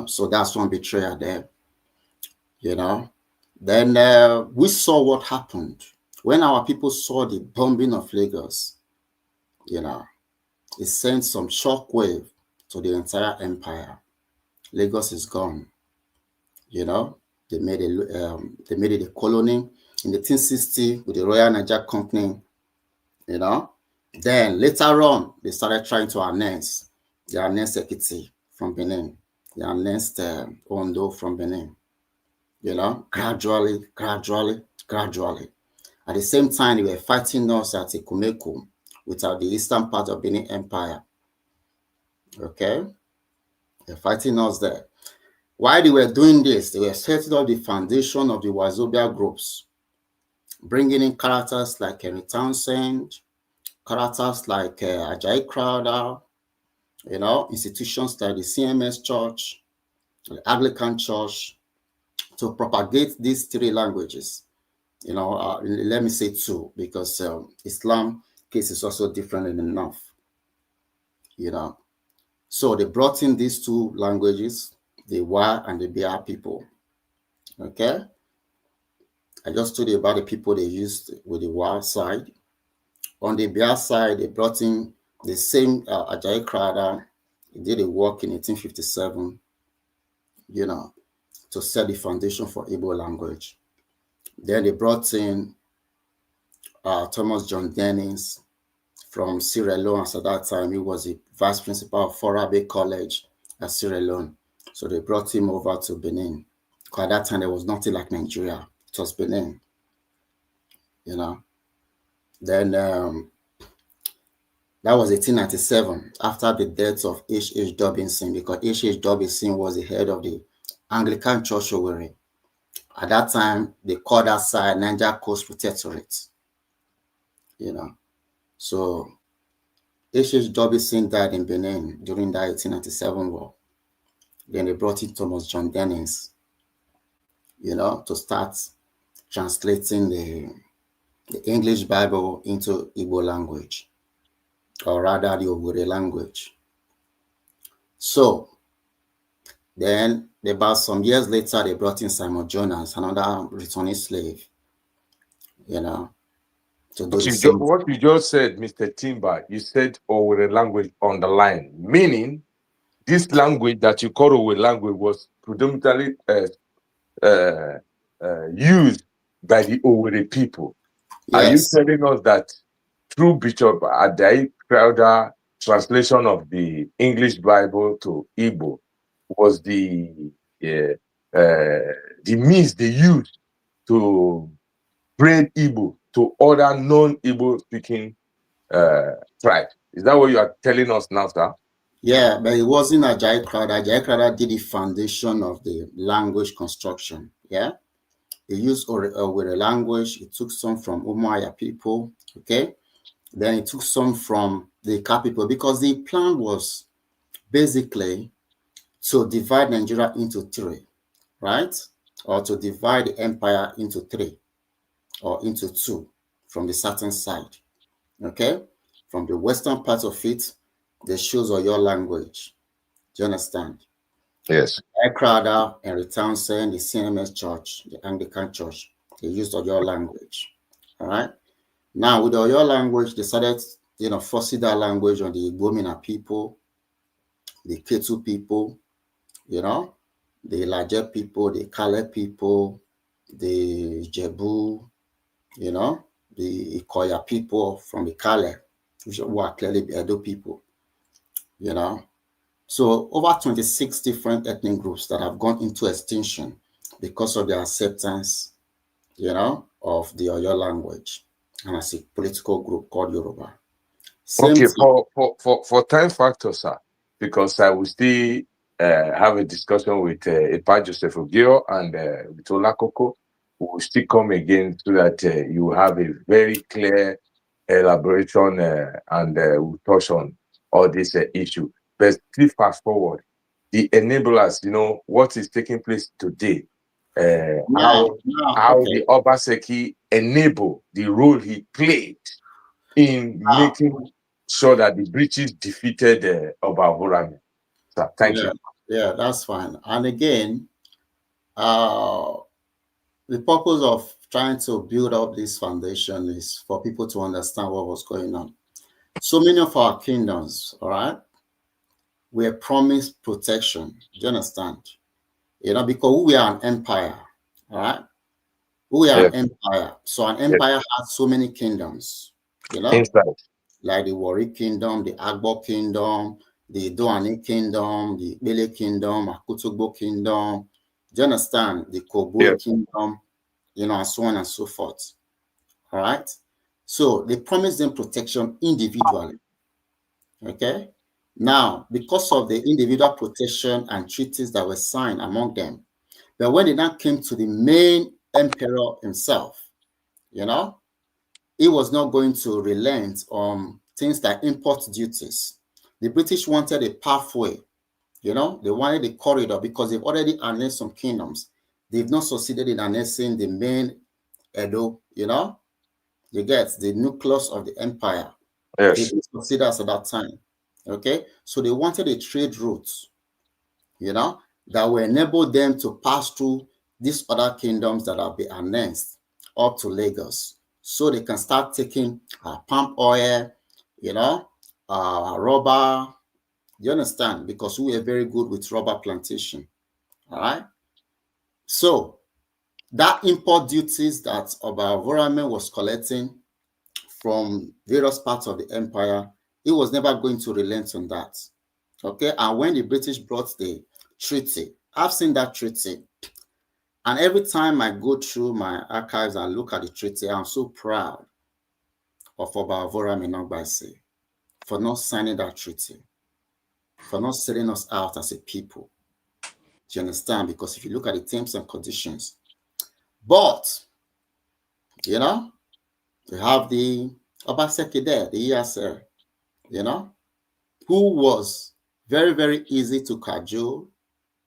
so that's one betrayal there, Then we saw what happened when our people saw the bombing of Lagos. It sent some shockwave to the entire empire. Lagos is gone. They made it a colony in 1860 with the Royal Niger Company. Then later on, they started trying to annex. They annexed Ekiti from Benin. They annexed Ondo from Benin. Gradually. At the same time, they were fighting us at Ikumeku, without the eastern part of Benin Empire. Okay? They're fighting us there. While they were doing this, they were setting up the foundation of the Wazobia groups, bringing in characters like Henry Townsend, characters like Ajayi Crowder, institutions like the CMS Church, the Anglican Church, to propagate these three languages. Let me say two, because Islam case is also different enough. So they brought in these two languages, the Wa and the Bia people. Okay? I just told you about the people they used with the Wa side. On the Bia side, they brought in the same Ajayi Crowder. He did a work in 1857, to set the foundation for Igbo language. Then they brought in Thomas John Dennings from Sierra Leone. At that time, he was the vice principal of Forabe College at Sierra Leone. So they brought him over to Benin. Because at that time, there was nothing like Nigeria. It was Benin, you know. Then that was 1897, after the death of H.H. Dobinson, because H.H. Dobinson was the head of the Anglican Church Owerri. At that time, they called that side Niger Coast Protectorate, you know. So H.H. Dobinson died in Benin during that 1897 war. Then they brought in Thomas John Dennings, you know, to start translating the English Bible into Igbo language, or rather the Owerri language. So then about some years later, they brought in Simon Jonas, another returning slave, you know, to do the same. What you just said, Mr. Timber, you said Owerri language on the line, meaning this language that you call Owerri language was predominantly used by the Owerri people. Yes. Are you telling us that through Bishop Adai Crowder translation of the English Bible to Igbo was the means they used to spread Igbo to other non-Igbo speaking tribes? Is that what you are telling us now, sir? Yeah, but it wasn't Ajayi Crowder. Ajayi Crowder did the foundation of the language construction. Yeah, he used Owerri language. He took some from Umuahia people. Okay, then he took some from the Ika people, because the plan was basically to divide Nigeria into three, right? Or to divide the empire into three or into two from the certain side. Okay, from the western part of it, they shows your language. Do you understand? Yes. Crowder and Townsend, the CMS Church, the Anglican Church, they used your language. All right. Now, with your language, they started, forcing that language on the Igbomina people, the Ketu people, the Laje people, the Kale people, the Jebu, the Ikoya people from the Kale, which were clearly the Edo people, So over 26 different ethnic groups that have gone into extinction because of their acceptance, of the Oyo language, and as a political group called Yoruba. Okay, for time factor, sir, because I will still have a discussion with Epa Joseph Ogio and with Olakoko. We will still come again so that you have a very clear elaboration and we'll touch on all this issue. But still fast forward, the enablers, what is taking place today, how the Obaseki enable the role he played in making sure that the British defeated Obavorami. So, thank you. Yeah, that's fine. And again, the purpose of trying to build up this foundation is for people to understand what was going on. So many of our kingdoms, all right, were promised protection. Do you understand? Because we are an empire, all right? We are an empire. So an empire has so many kingdoms, like the Warri Kingdom, the Agbo Kingdom, the Doani Kingdom, the Bele Kingdom, Akutugbo Kingdom. Do you understand? The Kobue Kingdom, and so on and so forth. All right? So they promised them protection individually. Okay? Now, because of the individual protection and treaties that were signed among them, but when it now came to the main emperor himself, he was not going to relent on things like import duties. The British wanted a pathway, they wanted a corridor because they've already annexed some kingdoms. They've not succeeded in annexing the main Edo, you get the nucleus of the empire. Yes. They didn't succeed at that time. Okay, so they wanted a trade route, that will enable them to pass through these other kingdoms that have been annexed up to Lagos, so they can start taking palm oil, rubber. You understand? Because we are very good with rubber plantation. All right. So that import duties that Obavorame was collecting from various parts of the empire, he was never going to relent on that. Okay. And when the British brought the treaty. I've seen that treaty. And every time I go through my archives and look at the treaty, I'm so proud of Obavora Minogbase for not signing that treaty, for not selling us out as a people. Do you understand? Because if you look at the terms and conditions, but, you know, we have the Obaseki there, the ESL, you know, who was very, very easy to cajole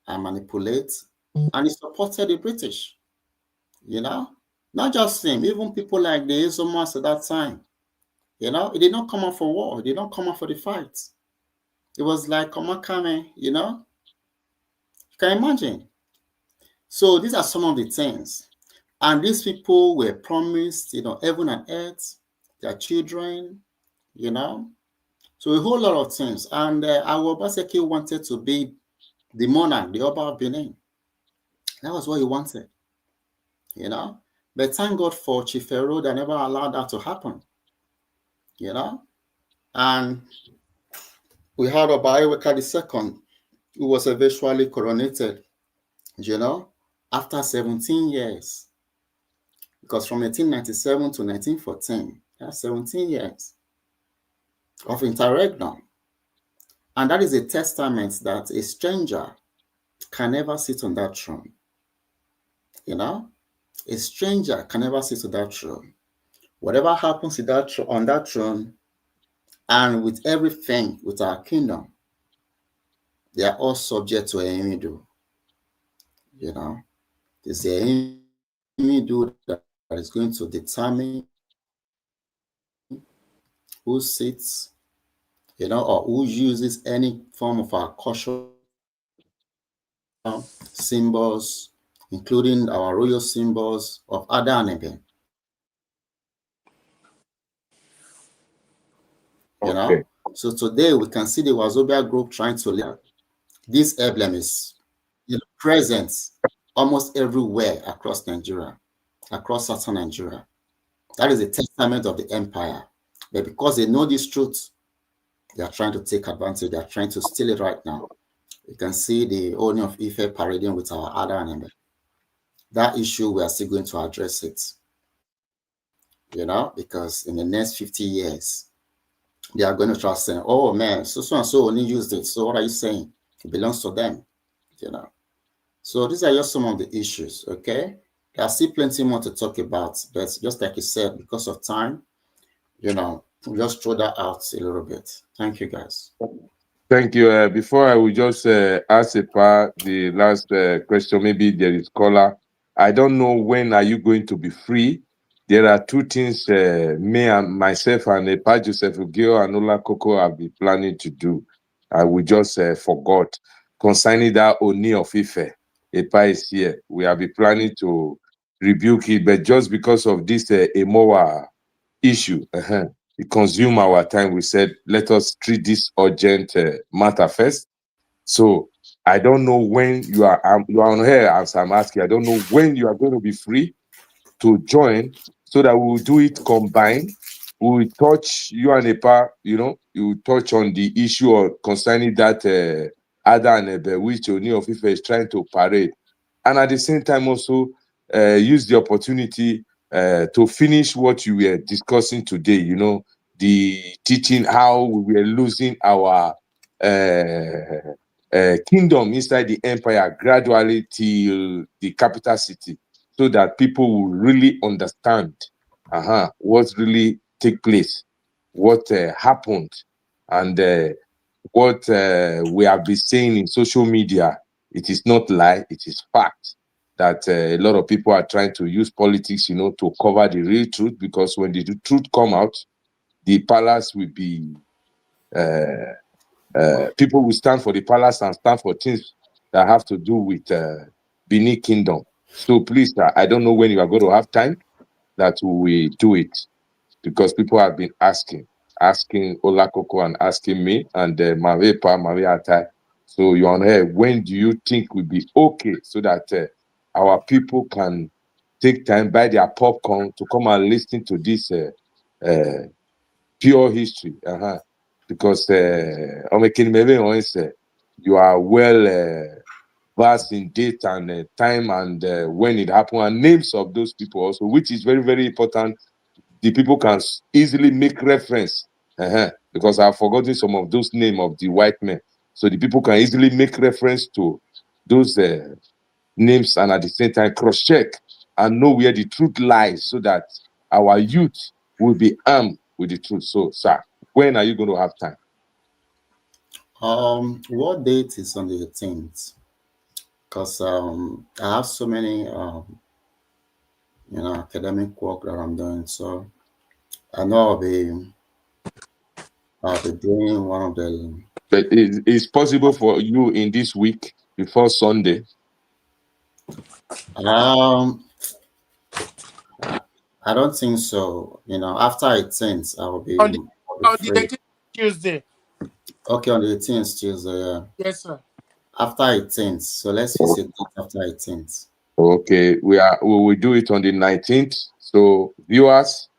and manipulate, and he supported the British, you know, not just him, even people like the Izomas at that time, you know, it did not come out for war, it did not come out for the fight. It was like Omakame, you know, you can imagine. So these are some of the things. And these people were promised, you know, heaven and earth, their children, you know. So a whole lot of things. And our Obaseki wanted to be the monarch, the Oba of Benin. That was what he wanted, you know. But thank God for Chief Pharaoh that never allowed that to happen, you know. And we had Oba Iweka II, who was eventually coronated, you know, after 17 years. Because from 1897 to 1914, that's 17 years of interregnum. And that is a testament that a stranger can never sit on that throne. You know, a stranger can never sit on that throne. Whatever happens on that throne, and with everything with our kingdom, they are all subject to Emidu. You know, it's the Emidu that is going to determine who sits, you know, or who uses any form of our cultural symbols, including our royal symbols of Adanebe. You Okay. know, so today we can see the Wazobia group trying to live. This emblem is, you know, present almost everywhere across Nigeria, across southern Nigeria. That is a testament of the empire. But because they know this truth, they are trying to take advantage. They are trying to steal it right now. You can see the owner of Ife parading with our Adanebe. That issue, we are still going to address it, you know, because in the next 50 years, they are going to try saying, oh man, so and so only used it. So what are you saying? It belongs to them, you know. So these are just some of the issues, okay? There are still plenty more to talk about, but just like you said, because of time, you know, we'll just throw that out a little bit. Thank you, guys. Thank you. Before I will just ask the last question, maybe there is caller. I don't know when are you going to be free. There are two things me and myself and Epa Joseph Ugio and Ola Koko have been planning to do. We just forgot concerning that Oni of Ife. Epa is here. We have been planning to rebuke it, but just because of this Emowa issue, it consumed our time. We said, let us treat this urgent matter first. So I don't know when you are on here as I'm asking. I don't know when you are going to be free to join so that we will do it combined. We will touch you and Epa, you know, you will touch on the issue of concerning that Ada and Ebe, which Oni of Ife is trying to parade. And at the same time also use the opportunity to finish what you were discussing today, you know, the teaching how we were losing our kingdom inside the empire gradually till the capital city, so that people will really understand what really take place, what happened, and what we have been saying in social media. It is not lie, it is fact that a lot of people are trying to use politics, you know, to cover the real truth, because when the truth come out, the palace will be people will stand for the palace and stand for things that have to do with Benin Kingdom. So please, I don't know when you are going to have time that we do it, because people have been asking Olakoko and asking me and Mavepa, Maviata. So you're on here. When do you think would be okay so that our people can take time, buy their popcorn to come and listen to this pure history? Because you are well verse in date and time and when it happened, and names of those people also, which is very, very important. The people can easily make reference, because I've forgotten some of those names of the white men. So the people can easily make reference to those names and at the same time cross-check and know where the truth lies so that our youth will be armed with the truth. So, sir, when are you going to have time? What date is on the 18th? Because I have so many academic work that I'm doing. So I know I'll be doing one of the. But it's possible for you in this week before Sunday. I don't think so. After 18th, I will be, On the, I'll be on the free. 18th Tuesday. Okay, on the 18th Tuesday. Yeah. Yes, sir. After 18th. So let's fix it after 18th. Okay, we will do it on the 19th. So viewers,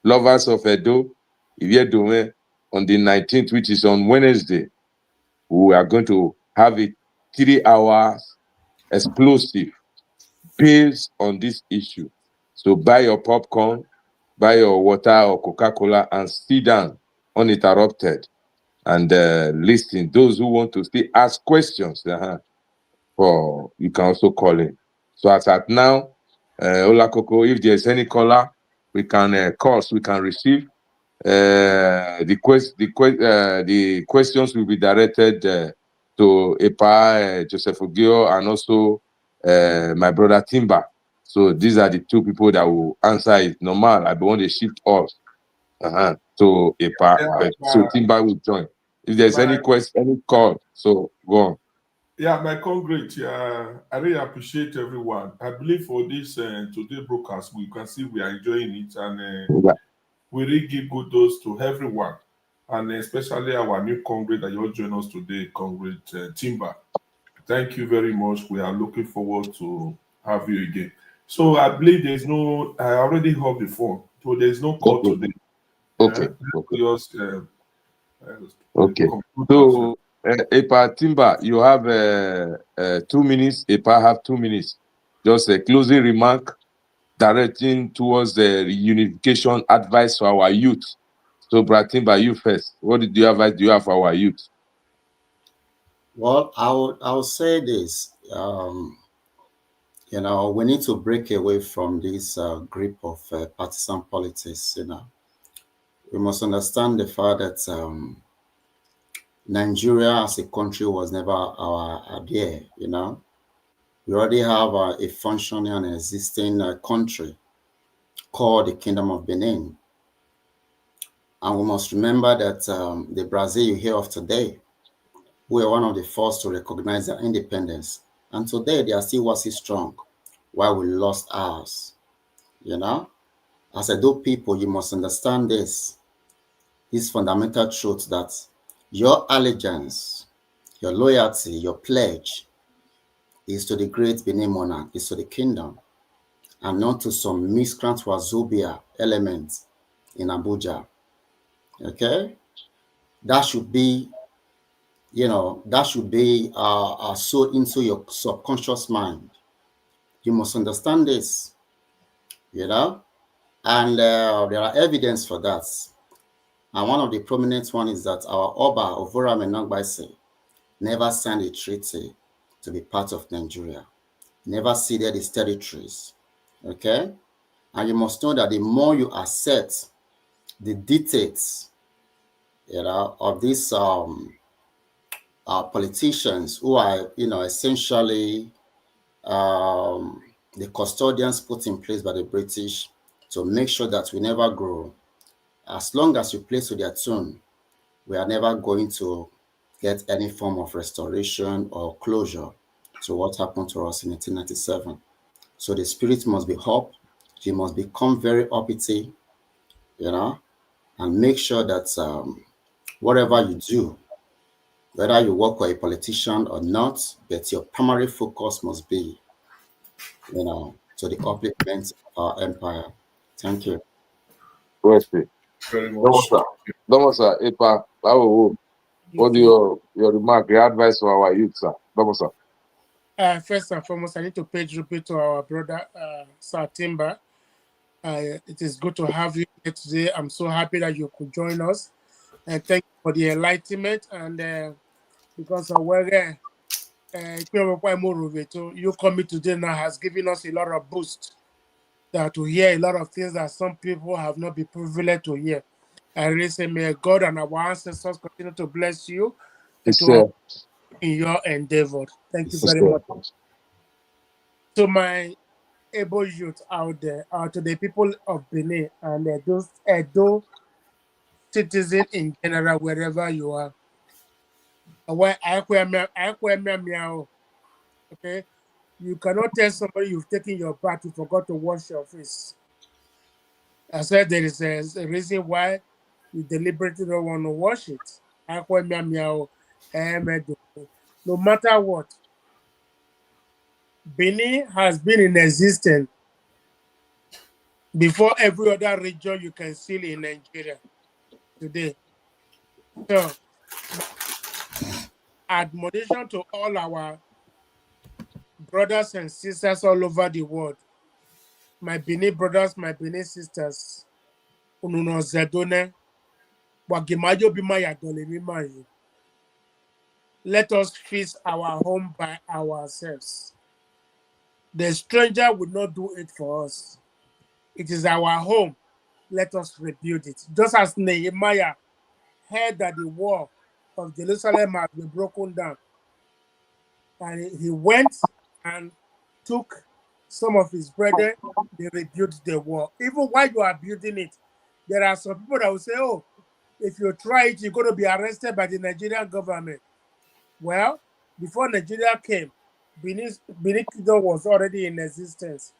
lovers of Edo, if you're doing on the 19th, which is on Wednesday, we are going to have a 3 hours explosive based on this issue. So buy your popcorn, buy your water or Coca-Cola, and sit down uninterrupted and listen. Those who want to still ask questions, you can also call in. So as at now, Ola Coco, if there's any caller, we can calls we can receive. The questions will be directed to EPA, Joseph Ogio, and also my brother Timba. So these are the two people that will answer it. Normal, I want to shift us to EPA, so Timba will join. If there's any question, any call, so go on. Yeah, my congrats. Yeah, I really appreciate everyone. I believe for this today broadcast, we can see we are enjoying it, and we really give kudos to everyone, and especially our new congrats that you all join us today, congrats Timba. Thank you very much. We are looking forward to have you again. So I believe there's no. I already have the phone, so there's no call today. Okay. Just, okay. So, EPA Timba, you have 2 minutes. EPA have 2 minutes. Just a closing remark directing towards the unification advice for our youth. So, Timba, you first. What do you advise do you have for our youth? Well, I'll say this. We need to break away from this grip of partisan politics. We must understand the fact that Nigeria as a country was never our idea. We already have a functioning and existing country called the Kingdom of Benin. And we must remember that the Brazil you hear of today, we were one of the first to recognize their independence. And today they are still was strong while we lost ours. As Edo people, you must understand this fundamental truth that your allegiance, your loyalty, your pledge is to the great Benin monarch, is to the kingdom, and not to some miscreant Wazobia element in Abuja. Okay? That should be, sewed into your subconscious mind. You must understand this, and there are evidence for that. And one of the prominent one is that our Oba, Ovora Menongbaise, never signed a treaty to be part of Nigeria, never ceded his territories, okay? And you must know that the more you accept the dictates, of these politicians who are, essentially the custodians put in place by the British to make sure that we never grow. As long as you play to their tune, we are never going to get any form of restoration or closure to what happened to us in 1897. So the spirit must be up. You must become very uppity, and make sure that whatever you do, whether you work for a politician or not, that your primary focus must be, to the upliftment of our empire. Thank you. very much. Sir. EPA, what do your remark, your advice for our youth, sir? Sir. First and foremost, I need to pay tribute to our brother, Sir Timber. It is good to have you here today. I'm so happy that you could join us. And thank you for the enlightenment. And because of where you coming today now has given us a lot of boost to hear a lot of things that some people have not been privileged to hear. I really say, may God and our ancestors continue to bless you and Yes, to sir. help in your endeavor. Thank you Yes, very sir. much. To my able youth out there, to the people of Benin and those Edo citizens in general, wherever you are. Okay, you cannot tell somebody you've taken your bath, you forgot to wash your face. I said there is a reason why you deliberately don't want to wash it. No matter what, Benin has been in existence before every other region you can see in Nigeria today. So, admonition to all our brothers and sisters all over the world, my Benin brothers, my Benin sisters, Ununo Zedone, Wagimajo Bimaya Dolemimayi. Let us fix our home by ourselves. The stranger will not do it for us. It is our home. Let us rebuild it. Just as Nehemiah heard that the wall of Jerusalem had been broken down, and he went and took some of his brethren, they rebuilt the wall. Even while you are building it, there are some people that will say, oh, if you try it, you're going to be arrested by the Nigerian government. Well, before Nigeria came, Benin Kingdom was already in existence.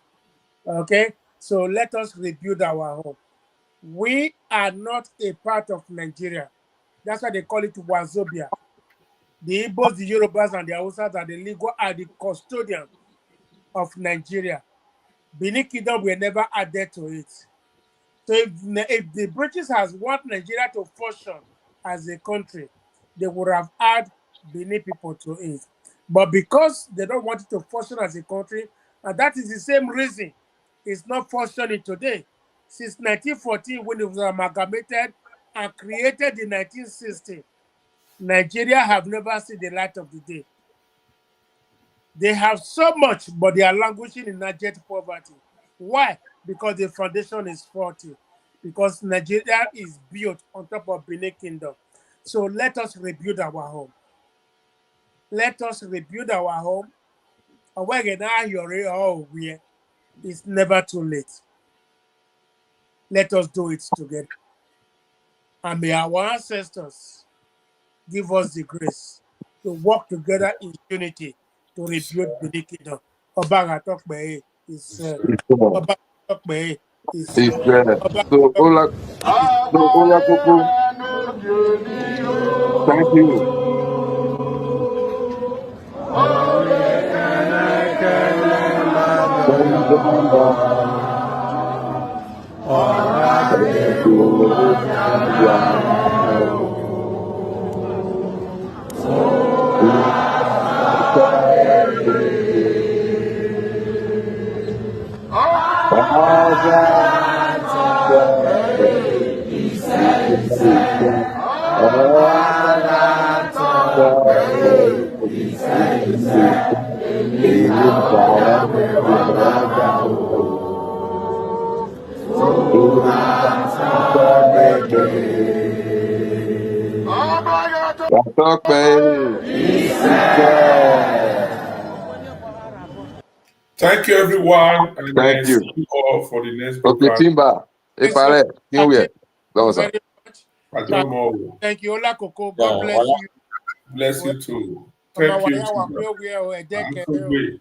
Okay, so let us rebuild our home. We are not a part of Nigeria. That's why they call it Wazobia. The Igbos, the Yorubas, and the Hausas are the custodians of Nigeria. Benin Kingdom were never added to it. So if the British has want Nigeria to function as a country, they would have added Benin people to it. But because they don't want it to function as a country, and that is the same reason it's not functioning today. Since 1914, when it was amalgamated and created in 1960, Nigeria have never seen the light of the day. They have so much, but they are languishing in abject poverty. Why? Because the foundation is faulty. Because Nigeria is built on top of Benin Kingdom. So let us rebuild our home. Let us rebuild our home. It's never too late. Let us do it together. And may our ancestors give us the grace to work together in unity to rebuild Benin Kingdom. Obaga Tokbe is Yes, sir. Obaga Tokbe is Yes, sir. Obaga So, Tokbe is Ola Koko, thank you. Thank Thank you, everyone, and you. see you all for the next Okay, program. Timba. Epale, Kinwe. Dosa. very much. Ajomo. Thank you, Ola Koko. Yeah, God bless you. bless you too. Ọmọ Thank wa you, yà wà Timba. pé ó wí ẹ o, ẹ jẹ́ kẹ́ Good way.